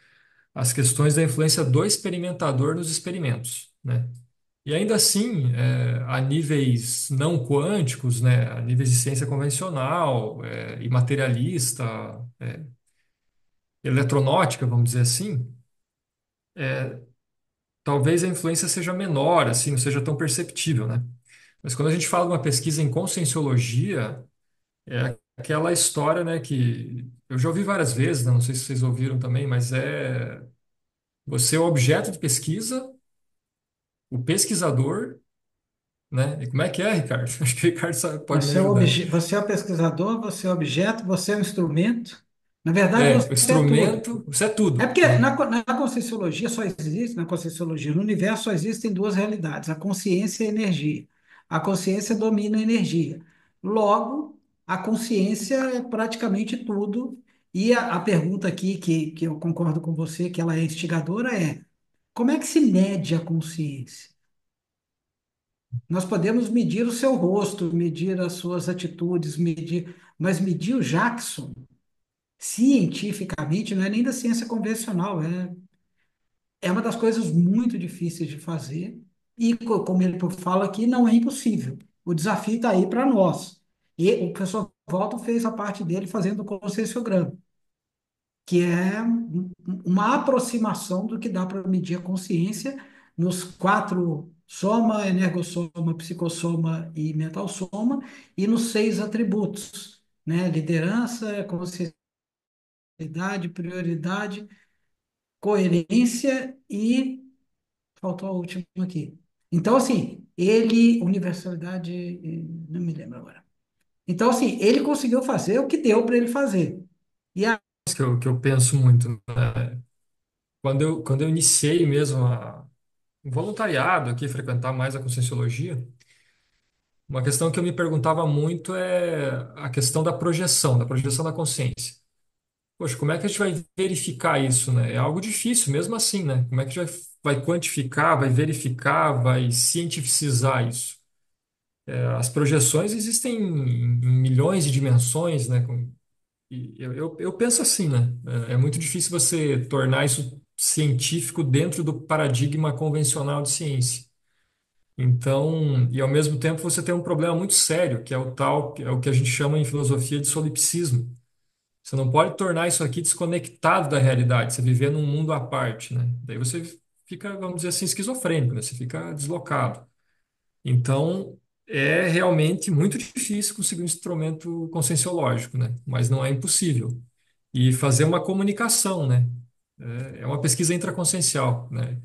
as questões da influência do experimentador nos experimentos, né? E ainda assim, a níveis não quânticos, né, a níveis de ciência convencional, e materialista, eletronótica, vamos dizer assim, talvez a influência seja menor, assim, não seja tão perceptível, né? Mas quando a gente fala de uma pesquisa em conscienciologia, é aquela história, né, que eu já ouvi várias vezes, né, não sei se vocês ouviram também, mas você é o objeto de pesquisa, o pesquisador, né? E como é que é, Ricardo? Acho que o Ricardo pode me ajudar. Você é o pesquisador, você é o objeto, você é o instrumento. Na verdade, O você é tudo. instrumento, você é É tudo, porque né? na Conscienciologia só existe, na Conscienciologia, no universo só existem duas realidades, a consciência e a energia. A consciência domina a energia. Logo, a consciência é praticamente tudo. E a pergunta aqui, que eu concordo com você, que ela é instigadora, é: como é que se mede a consciência? Nós podemos medir o seu rosto, medir as suas atitudes, mas medir o Jackson, cientificamente, não é nem da ciência convencional, é uma das coisas muito difíceis de fazer. E, como ele fala aqui, não é impossível. O desafio está aí para nós. E o professor Walton fez a parte dele fazendo o conscienciograma, que é uma aproximação do que dá para medir a consciência nos quatro: soma, energossoma, psicossoma e mental soma, e nos seis atributos, né? Liderança, consciencialidade, prioridade, coerência e faltou a última aqui. Então, assim, universalidade, não me lembro agora. Então, assim, ele conseguiu fazer o que deu para ele fazer. E a, Isso que eu penso muito, né? Quando eu iniciei mesmo o voluntariado aqui, frequentar mais a Conscienciologia, uma questão que eu me perguntava muito é a questão da projeção da consciência. Poxa, como é que a gente vai verificar isso, né? É algo difícil mesmo assim, né? Como é que a gente vai quantificar, vai verificar, vai cientificizar isso? As projeções existem em milhões de dimensões, né? E eu penso assim, né? É muito difícil você tornar isso científico dentro do paradigma convencional de ciência. Então, e ao mesmo tempo você tem um problema muito sério, que é o tal, que é o que a gente chama em filosofia de solipsismo. Você não pode tornar isso aqui desconectado da realidade, você viver num mundo à parte, né? Daí você fica, vamos dizer assim, esquizofrênico, né? Você fica deslocado. Então, é realmente muito difícil conseguir um instrumento conscienciológico, né? Mas não é impossível. E fazer uma comunicação, né? É uma pesquisa intraconsciencial, né?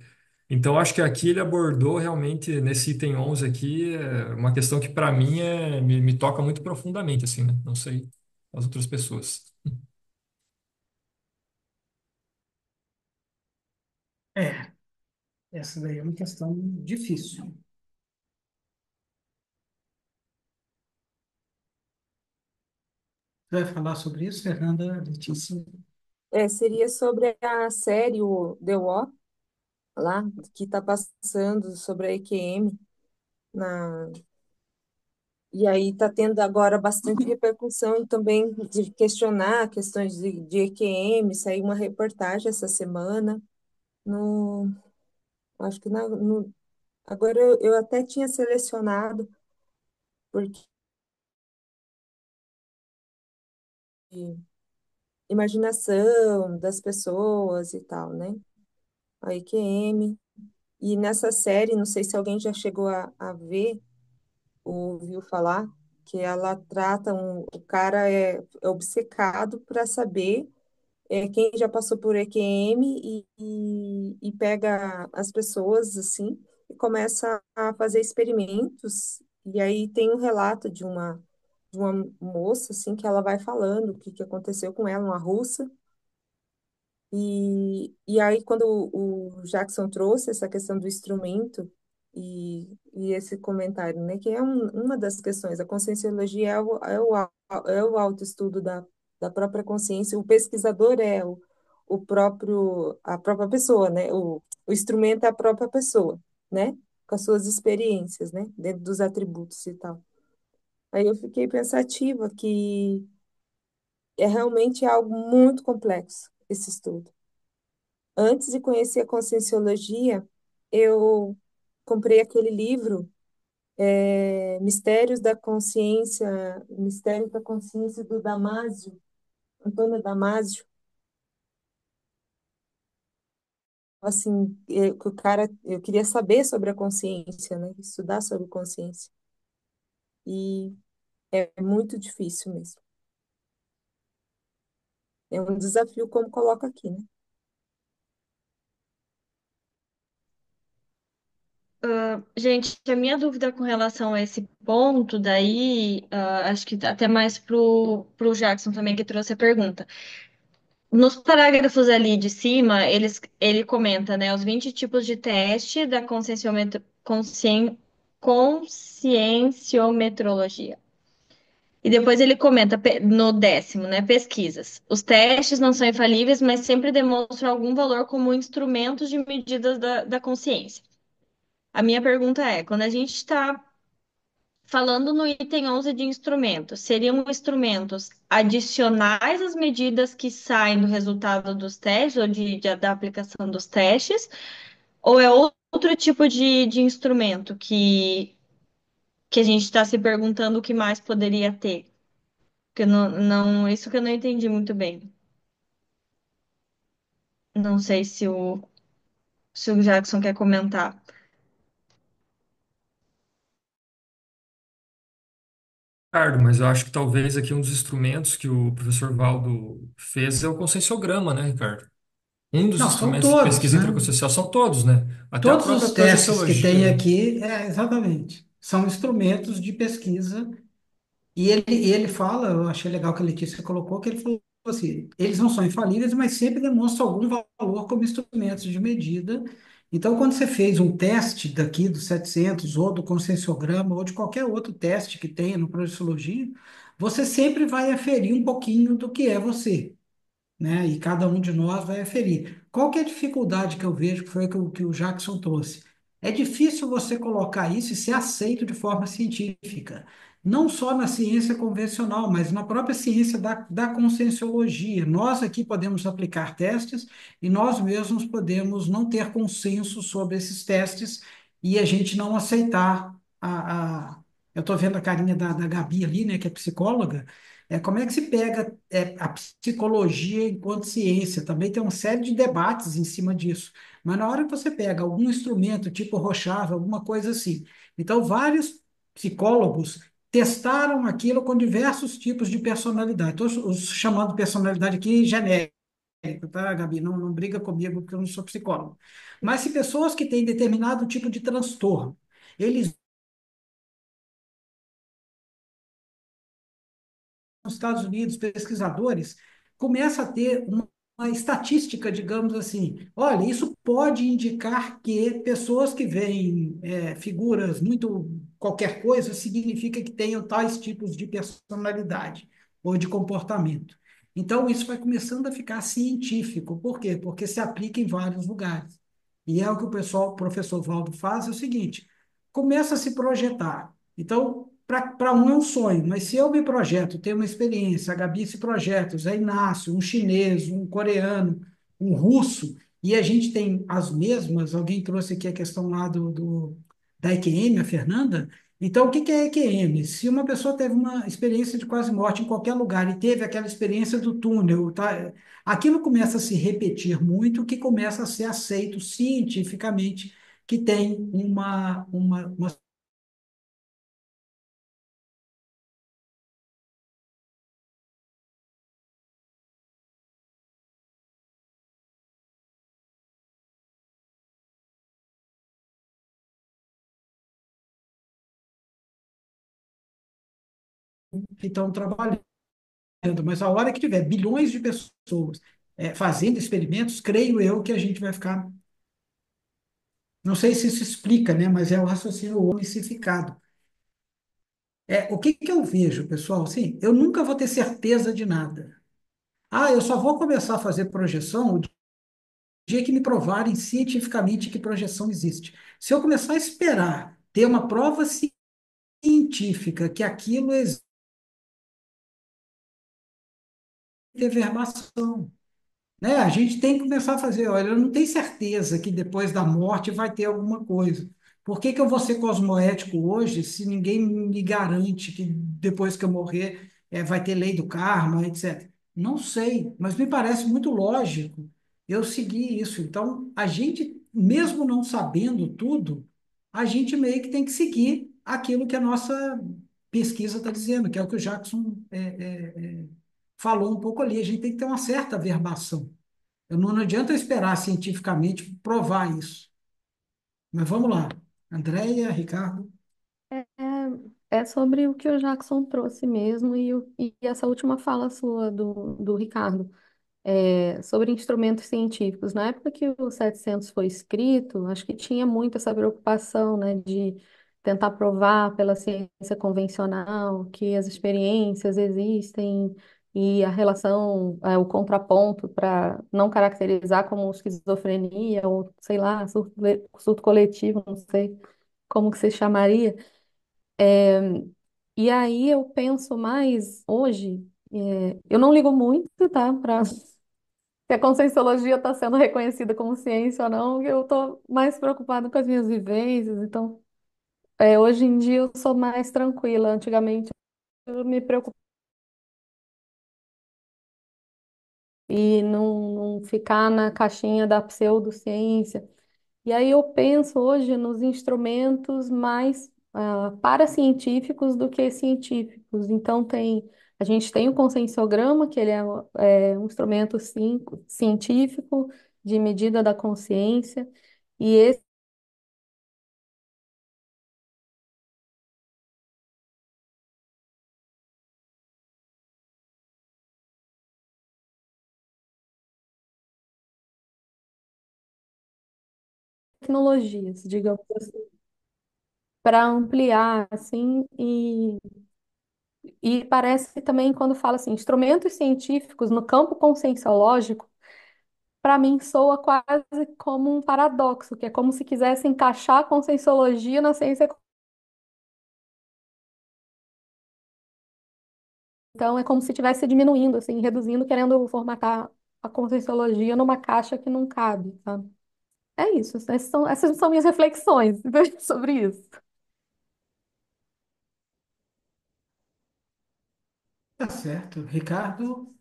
Então, acho que aqui ele abordou realmente, nesse item 11 aqui, uma questão que para mim me toca muito profundamente, assim, né? Não sei as outras pessoas. é, essa daí é uma questão difícil. Você vai falar sobre isso, Fernanda, Letícia? Seria sobre a série, o The War, lá, que está passando sobre a EQM, na, e aí está tendo agora bastante repercussão e também de questionar questões de EQM, saiu uma reportagem essa semana, no, acho que agora eu até tinha selecionado, porque imaginação das pessoas e tal, né? A EQM. E nessa série, não sei se alguém já chegou a ver ou ouviu falar, que ela trata o cara é obcecado para saber quem já passou por EQM e pega as pessoas assim e começa a fazer experimentos. E aí tem um relato de uma moça assim que ela vai falando o que que aconteceu com ela, uma russa. E aí, quando o Jackson trouxe essa questão do instrumento e esse comentário, né, que é uma das questões, a conscienciologia é o autoestudo da própria consciência, o pesquisador é a própria pessoa, né, o instrumento é a própria pessoa, né, com as suas experiências, né, dentro dos atributos e tal. Aí eu fiquei pensativa que é realmente algo muito complexo esse estudo. Antes de conhecer a Conscienciologia, eu comprei aquele livro, Mistérios da Consciência do Damásio, Antônio Damásio. Assim, que o cara, eu queria saber sobre a consciência, né? Estudar sobre consciência. E é muito difícil mesmo. É um desafio, como coloca aqui, né? Gente, a minha dúvida com relação a esse ponto, daí, acho que até mais pro Jackson também que trouxe a pergunta. Nos parágrafos ali de cima, ele comenta, né, os 20 tipos de teste da conscienciometrologia. E depois ele comenta no 10º, né, pesquisas. Os testes não são infalíveis, mas sempre demonstram algum valor como instrumentos de medidas da consciência. A minha pergunta é, quando a gente está falando no item 11 de instrumentos, seriam instrumentos adicionais às medidas que saem do resultado dos testes ou da aplicação dos testes, ou é outro tipo de instrumento que a gente está se perguntando o que mais poderia ter? Porque isso que eu não entendi muito bem. Não sei se o Jackson quer comentar. Ricardo, mas eu acho que talvez aqui um dos instrumentos que o professor Valdo fez é o conscienciograma, né, Ricardo? Um dos Não, são instrumentos de todos, pesquisa né? intraconsciencial são todos, né? Até a Todos própria os testes que projeciologia, tem né? aqui, exatamente, são instrumentos de pesquisa. E ele fala, eu achei legal que a Letícia colocou, que ele falou assim, eles não são infalíveis, mas sempre demonstram algum valor como instrumentos de medida. Então, quando você fez um teste daqui do 700, ou do consensograma, ou de qualquer outro teste que tenha no Projeciologia, você sempre vai aferir um pouquinho do que é você, né? E cada um de nós vai aferir. Qual que é a dificuldade que eu vejo, que foi que o Jackson trouxe? É difícil você colocar isso e ser aceito de forma científica. Não só na ciência convencional, mas na própria ciência da conscienciologia. Nós aqui podemos aplicar testes e nós mesmos podemos não ter consenso sobre esses testes e a gente não aceitar eu estou vendo a carinha da Gabi ali, né, que é psicóloga. Como é que se pega a psicologia enquanto ciência? Também tem uma série de debates em cima disso. Mas na hora que você pega algum instrumento, tipo Rochdale, alguma coisa assim, então vários psicólogos testaram aquilo com diversos tipos de personalidade. Estou chamando personalidade aqui genérica, tá, Gabi? Não, não briga comigo, porque eu não sou psicólogo. Mas se pessoas que têm determinado tipo de transtorno, eles nos Estados Unidos, pesquisadores, começa a ter uma estatística, digamos assim. Olha, isso pode indicar que pessoas que veem figuras muito qualquer coisa significa que tenham tais tipos de personalidade ou de comportamento. Então, isso vai começando a ficar científico. Por quê? Porque se aplica em vários lugares. E é o que o professor Valdo faz, é o seguinte, começa a se projetar. Então, para um é um sonho, mas se eu me projeto, tenho uma experiência, a Gabi se projeta, o Zé Inácio, um chinês, um coreano, um russo, e a gente tem as mesmas, alguém trouxe aqui a questão lá da EQM, a Fernanda. Então, o que que é EQM? Se uma pessoa teve uma experiência de quase morte em qualquer lugar e teve aquela experiência do túnel, tá? Aquilo começa a se repetir muito, que começa a ser aceito cientificamente que tem uma. Que estão trabalhando, mas a hora que tiver bilhões de pessoas fazendo experimentos, creio eu que a gente vai ficar. Não sei se isso explica, né? Mas é o raciocínio omissificado. O que que eu vejo, pessoal? Assim, eu nunca vou ter certeza de nada. Ah, eu só vou começar a fazer projeção o dia que me provarem cientificamente que projeção existe. Se eu começar a esperar ter uma prova científica que aquilo existe, ter verbação. Né? A gente tem que começar a fazer, olha, eu não tenho certeza que depois da morte vai ter alguma coisa. Por que que eu vou ser cosmoético hoje se ninguém me garante que depois que eu morrer vai ter lei do karma, etc. Não sei, mas me parece muito lógico eu seguir isso. Então, a gente, mesmo não sabendo tudo, a gente meio que tem que seguir aquilo que a nossa pesquisa está dizendo, que é o que o Jackson falou um pouco ali. A gente tem que ter uma certa verbação. Não adianta eu esperar cientificamente provar isso. Mas vamos lá. Andréia, Ricardo. É, é sobre o que o Jackson trouxe mesmo e essa última fala sua do Ricardo. Sobre instrumentos científicos. Na época que o 700 foi escrito, acho que tinha muito essa preocupação, né, de tentar provar pela ciência convencional que as experiências existem e a relação, o contraponto para não caracterizar como esquizofrenia ou, sei lá, surto coletivo, não sei como que se chamaria. E aí eu penso mais hoje, eu não ligo muito, tá, para se a Conscienciologia está sendo reconhecida como ciência ou não, eu estou mais preocupada com as minhas vivências. Então, hoje em dia eu sou mais tranquila. Antigamente eu me preocupava e não ficar na caixinha da pseudociência. E aí eu penso hoje nos instrumentos mais paracientíficos do que científicos. Então a gente tem o conscienciograma, que ele é um instrumento científico de medida da consciência, e esse tecnologias, digamos assim, para ampliar, assim, e parece que também quando fala assim, instrumentos científicos no campo conscienciológico, para mim soa quase como um paradoxo, que é como se quisesse encaixar a conscienciologia na ciência. Então é como se estivesse diminuindo, assim, reduzindo, querendo formatar a conscienciologia numa caixa que não cabe, sabe? É isso, essas são minhas reflexões sobre isso. Tá certo. Ricardo,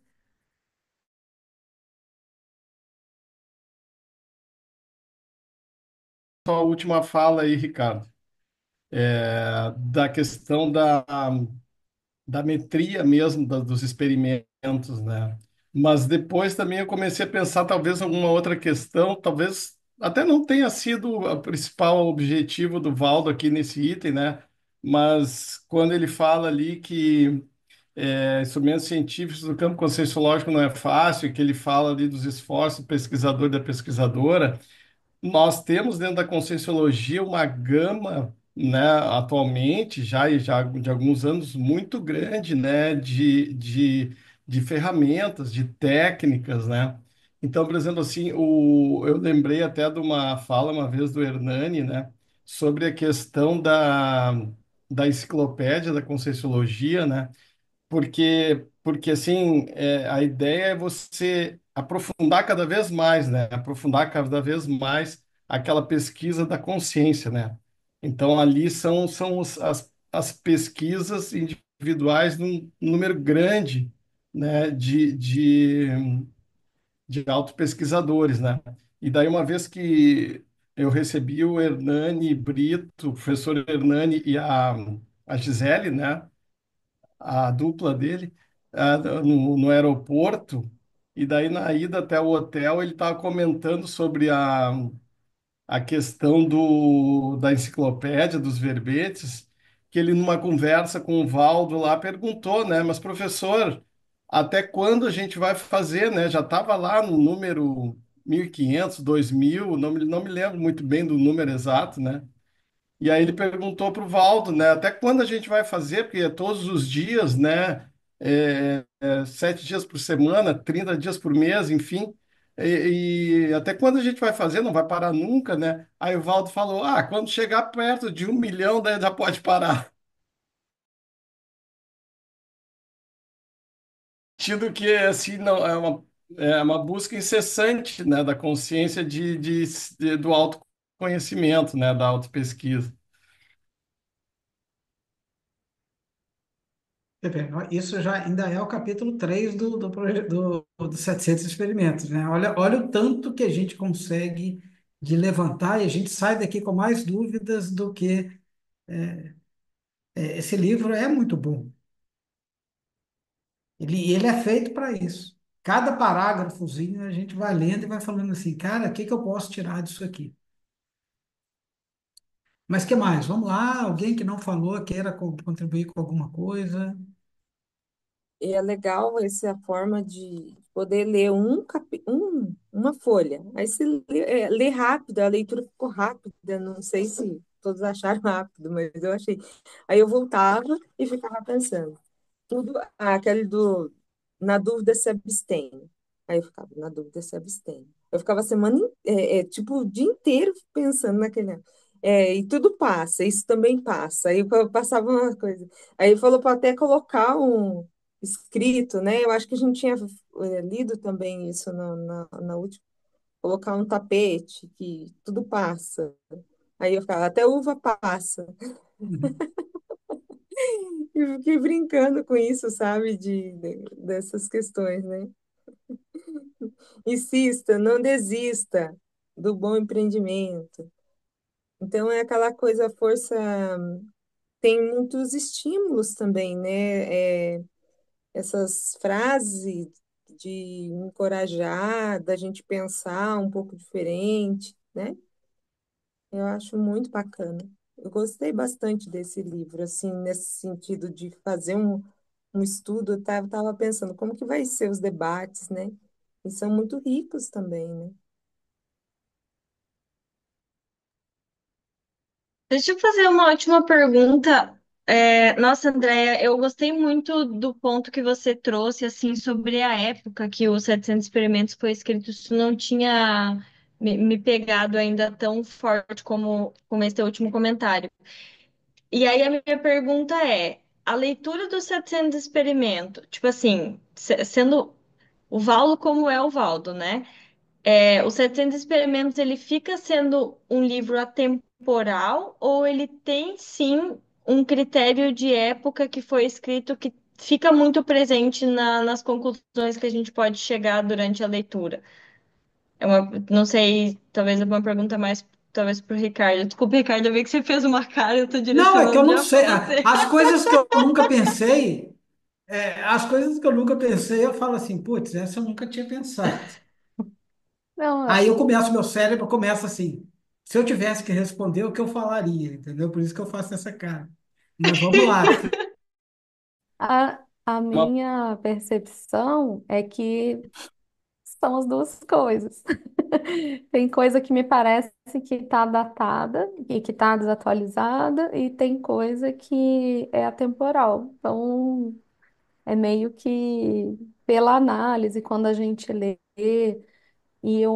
Só a última fala aí, Ricardo, da questão da metria mesmo dos experimentos, né? Mas depois também eu comecei a pensar talvez alguma outra questão, talvez até não tenha sido o principal objetivo do Valdo aqui nesse item, né? Mas quando ele fala ali que instrumentos científicos do campo conscienciológico não é fácil, que ele fala ali dos esforços do pesquisador e da pesquisadora, nós temos dentro da Conscienciologia uma gama, né, atualmente, já de alguns anos, muito grande, né, de ferramentas, de técnicas, né? Então, por exemplo, assim, eu lembrei até de uma fala uma vez do Hernani, né, sobre a questão da enciclopédia da Conscienciologia, né? Porque assim, a ideia é você aprofundar cada vez mais, né? Aprofundar cada vez mais aquela pesquisa da consciência, né? Então, ali são as pesquisas individuais num número grande, né, de autopesquisadores, né? E daí, uma vez que eu recebi o Hernani Brito, o professor Hernani e a Gisele, né? A dupla dele, no aeroporto, e daí na ida até o hotel ele estava comentando sobre a questão da enciclopédia, dos verbetes, que ele numa conversa com o Valdo lá perguntou, né, mas professor, até quando a gente vai fazer, né? Já estava lá no número 1500, 2000, não me lembro muito bem do número exato, né? E aí ele perguntou para o Valdo, né? Até quando a gente vai fazer? Porque é todos os dias, né? 7 dias por semana, 30 dias por mês, enfim. E até quando a gente vai fazer? Não vai parar nunca, né? Aí o Valdo falou: Ah, quando chegar perto de 1 milhão, daí já pode parar. Tido que assim não é uma busca incessante, né? Da consciência do autoconhecimento, né? Da autopesquisa. isso já ainda é o capítulo 3 dos 700 experimentos, né? Olha o tanto que a gente consegue de levantar e a gente sai daqui com mais dúvidas do que esse livro é muito bom. Ele é feito para isso. Cada parágrafozinho a gente vai lendo e vai falando assim, cara, o que que eu posso tirar disso aqui? Mas que mais? Vamos lá, alguém que não falou queira contribuir com alguma coisa. E é legal essa forma de poder ler uma folha. Aí você lê rápido, a leitura ficou rápida, não sei se todos acharam rápido, mas eu achei. Aí eu voltava e ficava pensando. Tudo, aquele na dúvida se abstém. Aí eu ficava, na dúvida se abstém. Eu ficava a semana, tipo, o dia inteiro pensando naquele. E tudo passa, isso também passa. Aí eu passava uma coisa. Aí falou para até colocar um escrito, né? Eu acho que a gente tinha lido também isso na última. Colocar um tapete, que tudo passa. Aí eu ficava, até uva passa. Uhum. E fiquei brincando com isso, sabe? Dessas questões, né? Insista, não desista do bom empreendimento. Então, é aquela coisa, a força tem muitos estímulos também, né? Essas frases de encorajar, da gente pensar um pouco diferente, né? Eu acho muito bacana. Eu gostei bastante desse livro, assim, nesse sentido de fazer um estudo. Eu tava pensando como que vai ser os debates, né? E são muito ricos também, né? Deixa eu fazer uma última pergunta. Nossa, Andréia, eu gostei muito do ponto que você trouxe, assim, sobre a época que os 700 experimentos foi escrito. Isso não tinha me pegado ainda tão forte como esse teu último comentário. E aí a minha pergunta é, a leitura dos 700 experimentos, tipo assim, sendo o Valdo como é o Valdo, né? Os 700 experimentos, ele fica sendo um livro atemporal ou ele tem, sim, um critério de época que foi escrito que fica muito presente nas conclusões que a gente pode chegar durante a leitura? Não sei, talvez é uma pergunta mais, talvez para o Ricardo. Desculpa, Ricardo, eu vi que você fez uma cara, eu estou Não, é que eu direcionando não já para sei. você. As coisas que eu nunca pensei, as coisas que eu nunca pensei, eu falo assim, putz, essa eu nunca tinha pensado. Não, Aí eu começo, meu cérebro começa assim, se eu tivesse que responder, o que eu falaria, entendeu? Por isso que eu faço essa cara. Mas vamos lá. a minha percepção é que são as duas coisas. Tem coisa que me parece que está datada e que está desatualizada, e tem coisa que é atemporal. Então, é meio que pela análise, quando a gente lê, e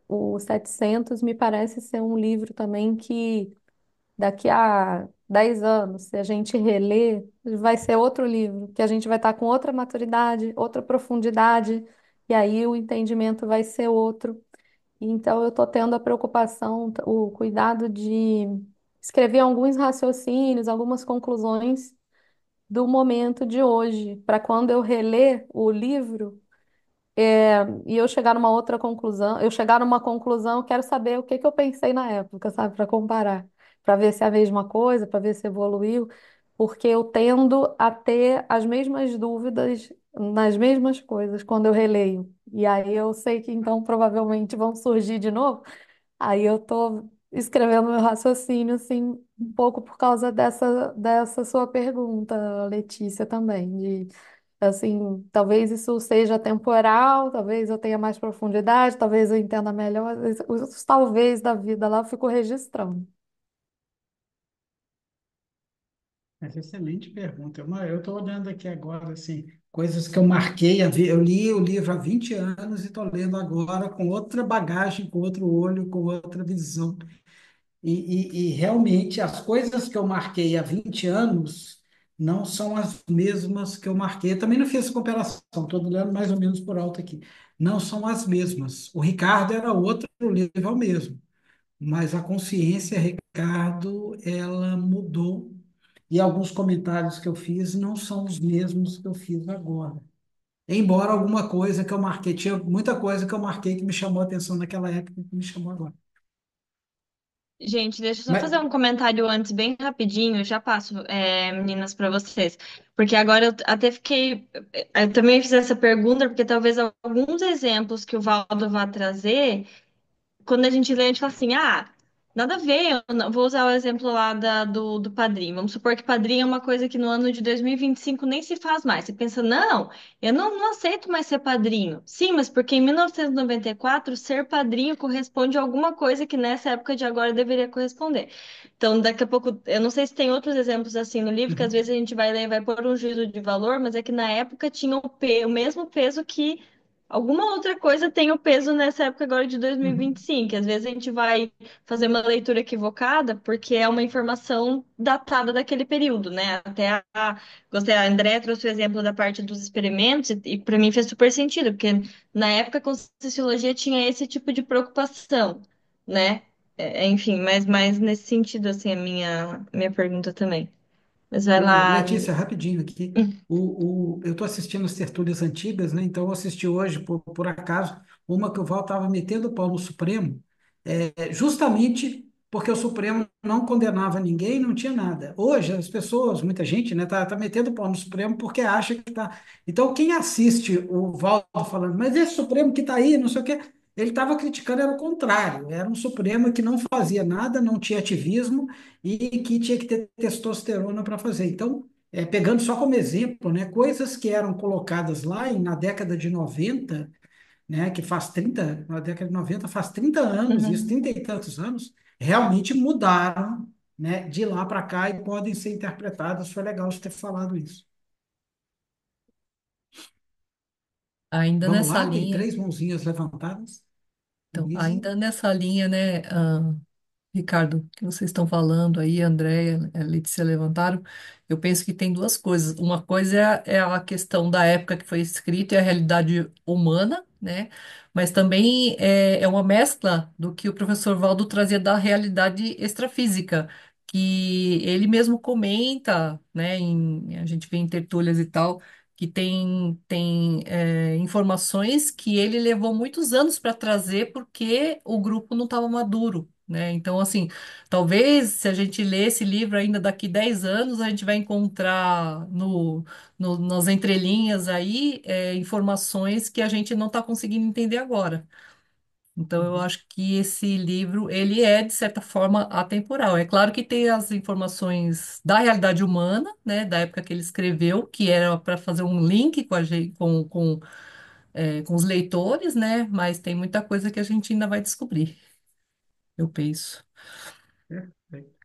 o 700 me parece ser um livro também que daqui a 10 anos, se a gente reler, vai ser outro livro, que a gente vai estar com outra maturidade, outra profundidade, e aí o entendimento vai ser outro. Então, eu estou tendo a preocupação, o cuidado de escrever alguns raciocínios, algumas conclusões do momento de hoje, para quando eu reler o livro, e eu chegar numa outra conclusão, eu chegar numa conclusão, eu quero saber o que que eu pensei na época, sabe, para comparar, para ver se é a mesma coisa, para ver se evoluiu, porque eu tendo a ter as mesmas dúvidas nas mesmas coisas quando eu releio. E aí eu sei que então provavelmente vão surgir de novo. Aí eu tô escrevendo meu raciocínio assim um pouco por causa dessa sua pergunta, Letícia, também, de assim, talvez isso seja temporal, talvez eu tenha mais profundidade, talvez eu entenda melhor, os talvez da vida lá eu fico registrando. Essa é excelente pergunta. Eu estou olhando aqui agora, assim, coisas que eu marquei, eu li o livro há 20 anos e estou lendo agora com outra bagagem, com outro olho, com outra visão. E realmente as coisas que eu marquei há 20 anos não são as mesmas que eu marquei. Eu também não fiz essa comparação, estou olhando mais ou menos por alto aqui. Não são as mesmas. O Ricardo era outro, o livro é o mesmo. Mas a consciência, Ricardo, ela mudou. E alguns comentários que eu fiz não são os mesmos que eu fiz agora. Embora alguma coisa que eu marquei, tinha muita coisa que eu marquei que me chamou a atenção naquela época que me chamou agora. Gente, deixa eu só Mas, fazer um comentário antes, bem rapidinho, já passo, meninas, para vocês. Porque agora eu até fiquei. Eu também fiz essa pergunta, porque talvez alguns exemplos que o Valdo vá trazer quando a gente lê, a gente fala assim, nada a ver, vou usar o exemplo lá do Padrinho. Vamos supor que Padrinho é uma coisa que no ano de 2025 nem se faz mais. Você pensa, não, eu não aceito mais ser padrinho. Sim, mas porque em 1994 ser padrinho corresponde a alguma coisa que nessa época de agora deveria corresponder. Então, daqui a pouco, eu não sei se tem outros exemplos assim no livro, que às vezes a gente vai ler e vai pôr um juízo de valor, mas é que na época tinha o mesmo peso que alguma outra coisa tem o peso nessa época agora de 2025, que às vezes a gente vai fazer uma leitura equivocada porque é uma informação datada daquele período, né? Gostei, a André trouxe o exemplo da parte dos experimentos e para mim fez super sentido, porque na época a Conscienciologia tinha esse tipo de preocupação, né? Enfim, mas mais nesse sentido, assim, a minha pergunta também. Mas vai lá, Letícia, rapidinho aqui. Eu estou assistindo as tertúlias antigas, né? Então, eu assisti hoje, por acaso, uma que o Val estava metendo o pau no Supremo, justamente porque o Supremo não condenava ninguém, não tinha nada. Hoje, as pessoas, muita gente, né, tá metendo o pau no Supremo porque acha que tá. Então, quem assiste o Val falando, mas esse Supremo que está aí, não sei o quê, ele estava criticando, era o contrário, era um Supremo que não fazia nada, não tinha ativismo e que tinha que ter testosterona para fazer. Então, pegando só como exemplo, né, coisas que eram colocadas lá na década de 90, né, que faz 30, na década de 90 faz 30 anos, isso, uhum. 30 e tantos anos, realmente mudaram né, de lá para cá e podem ser interpretadas. Foi legal você ter falado isso. Ainda Vamos nessa lá, tem linha, 3 mãozinhas levantadas. então, Elise? ainda nessa linha, né, Ricardo, que vocês estão falando aí, Andréia, a Letícia levantaram, eu penso que tem duas coisas. Uma coisa é a questão da época que foi escrito e a realidade humana, né? Mas também é uma mescla do que o professor Valdo trazia da realidade extrafísica, que ele mesmo comenta, né? A gente vê em tertúlias e tal, que tem informações que ele levou muitos anos para trazer porque o grupo não estava maduro. Né? Então, assim, talvez se a gente ler esse livro ainda daqui 10 anos, a gente vai encontrar nas entrelinhas aí informações que a gente não está conseguindo entender agora. Então, eu Uhum. acho que esse livro, ele é, de certa forma, atemporal. É claro que tem as informações da realidade humana, né, da época que ele escreveu, que era para fazer um link com, a gente, com os leitores, né, mas tem muita coisa que a gente ainda vai descobrir, eu penso. Perfeito.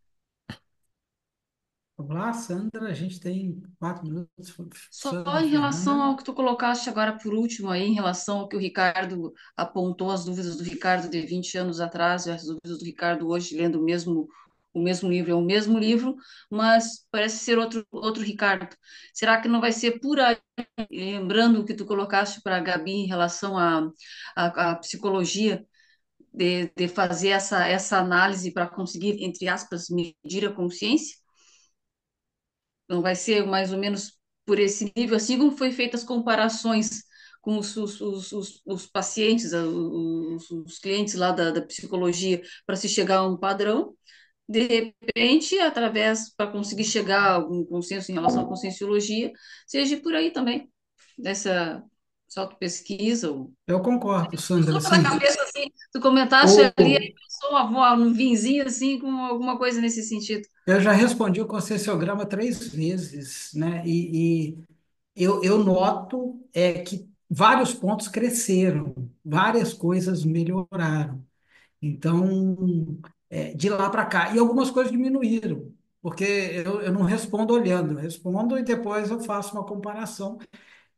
Vamos lá, Sandra, a gente tem 4 minutos. Só Sandra, em relação Fernanda. ao que tu colocaste agora por último aí, em relação ao que o Ricardo apontou, as dúvidas do Ricardo de 20 anos atrás e as dúvidas do Ricardo hoje, lendo o mesmo livro, é o mesmo livro, mas parece ser outro Ricardo. Será que não vai ser por aí, lembrando o que tu colocaste para a Gabi em relação à psicologia, de fazer essa análise para conseguir, entre aspas, medir a consciência? Não vai ser mais ou menos por esse nível, assim como foi feitas as comparações com os pacientes, os clientes lá da psicologia, para se chegar a um padrão, de repente, através, para conseguir chegar a algum consenso em relação à conscienciologia, seja por aí também, dessa autopesquisa. Eu concordo, Sandra. Passou pela Assim, cabeça assim, tu comentaste o, ali, aí passou um vinzinho assim, com alguma coisa nesse sentido. eu já respondi o conscienciograma 3 vezes, né? E eu noto que vários pontos cresceram, várias coisas melhoraram. Então, de lá para cá. E algumas coisas diminuíram, porque eu não respondo olhando, eu respondo e depois eu faço uma comparação.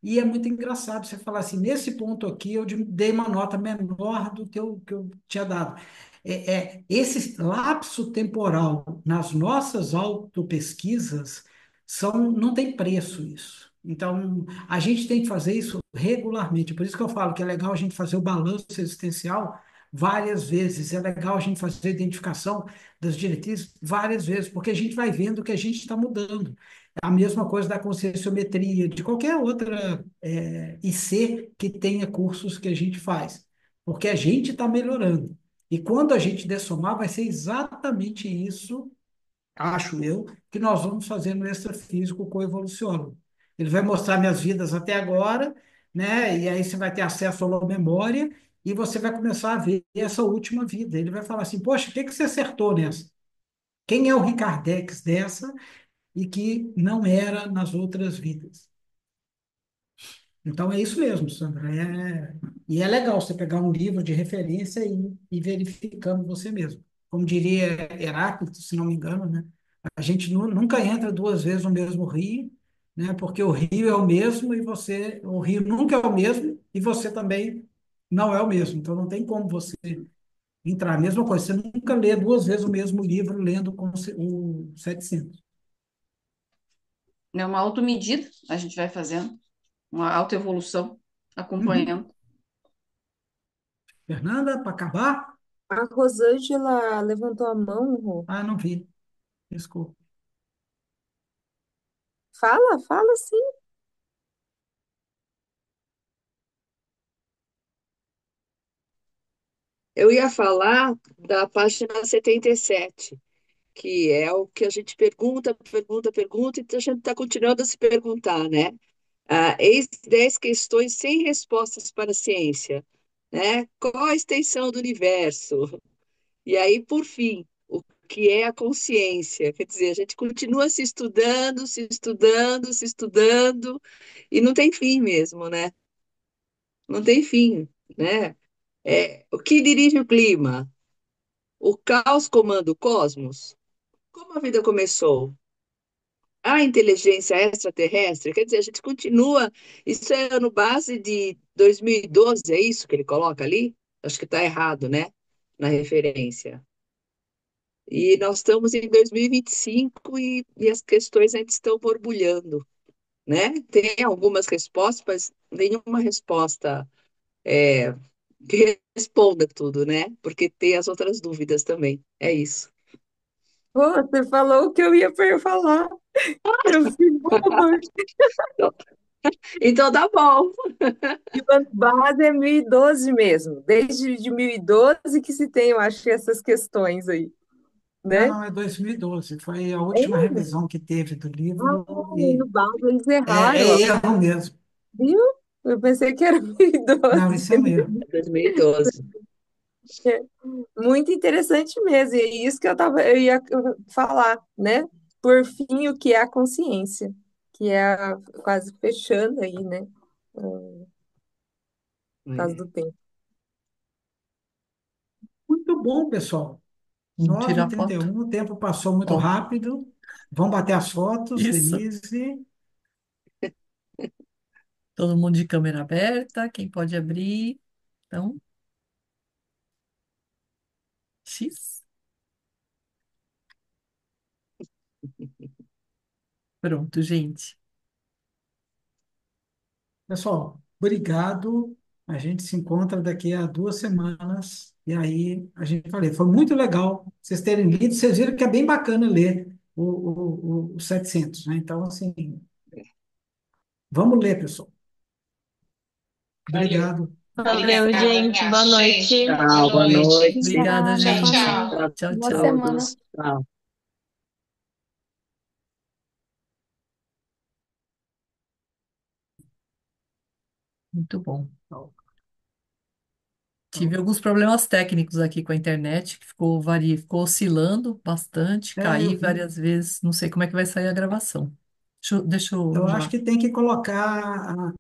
E é muito engraçado você falar assim, nesse ponto aqui eu dei uma nota menor do que eu tinha dado. Esse lapso temporal nas nossas autopesquisas não tem preço isso. Então, a gente tem que fazer isso regularmente. Por isso que eu falo que é legal a gente fazer o balanço existencial várias vezes. É legal a gente fazer a identificação das diretrizes várias vezes, porque a gente vai vendo que a gente está mudando. A mesma coisa da conscienciometria, de qualquer outra IC que tenha cursos que a gente faz, porque a gente está melhorando. E quando a gente dessomar, vai ser exatamente isso, acho eu, que nós vamos fazer no extrafísico coevolucionário. Ele vai mostrar minhas vidas até agora, né? E aí você vai ter acesso à memória e você vai começar a ver essa última vida. Ele vai falar assim: poxa, o que que você acertou nessa? Quem é o Ricardex dessa? E que não era nas outras vidas. Então é isso mesmo, Sandra. E é legal você pegar um livro de referência e ir verificando você mesmo. Como diria Heráclito, se não me engano, né? A gente nunca entra 2 vezes no mesmo rio, né? Porque o rio é o mesmo e o rio nunca é o mesmo e você também não é o mesmo. Então não tem como você entrar. A mesma coisa, você nunca lê 2 vezes o mesmo livro lendo com o 700. É uma automedida, a gente vai fazendo, uma autoevolução, Uhum. acompanhando. Fernanda, para acabar? A Rosângela levantou a mão, Rô. Ah, não vi. Desculpa. Fala, fala sim. Eu ia falar da página 77, que é o que a gente pergunta, pergunta, pergunta, e a gente está continuando a se perguntar, né? Eis 10 questões sem respostas para a ciência, né? Qual a extensão do universo? E aí, por fim, o que é a consciência? Quer dizer, a gente continua se estudando, se estudando, se estudando, e não tem fim mesmo, né? Não tem fim, né? O que dirige o clima? O caos comanda o cosmos? Como a vida começou? A inteligência extraterrestre, quer dizer, a gente continua. Isso é no base de 2012, é isso que ele coloca ali? Acho que está errado, né? Na referência. E nós estamos em 2025 e as questões ainda estão borbulhando, né? Tem algumas respostas, mas nenhuma resposta que responda tudo, né? Porque tem as outras dúvidas também. É isso. Pô, você falou o que eu ia falar. Eu fiz boba. Então, então tá bom. E o ano base é 1012 mesmo. Desde de 1012 que se tem, eu acho, essas questões aí, Não, né? não, é 2012. Foi a É, última revisão que teve do livro no e base eles é erraram, ó. erro mesmo. Viu? Eu pensei que era Não, 1012. isso é um erro. 2012. Muito interessante mesmo. E é isso que eu ia falar, né? Por fim, o que é a consciência? Que é quase fechando aí, né? Por causa É. do tempo. Muito bom, pessoal. Vamos Nove tirar h trinta e foto? um. O tempo passou muito Ó, rápido. Vamos bater as fotos, isso. Denise. Todo mundo de câmera aberta, quem pode abrir? Então, X. Pronto, gente. Pessoal, obrigado. A gente se encontra daqui a 2 semanas. E aí, a gente falei, foi muito legal vocês terem lido. Vocês viram que é bem bacana ler o 700, né? Então, assim, vamos ler, pessoal. Valeu. Obrigado. Valeu, Obrigada, gente. Boa abraço, noite. gente. Boa Tchau, boa noite. noite. Obrigada, Obrigada, Tchau, boa gente. tchau. noite. Para Tchau, Boa tchau. semana. todos. Tchau. Muito bom. Tchau, Tive tchau. alguns problemas técnicos aqui com a internet, que ficou oscilando bastante, É, eu caí vi. várias vezes. Não sei como é que vai sair a gravação. Deixa eu Eu acho arrumar. que tem que colocar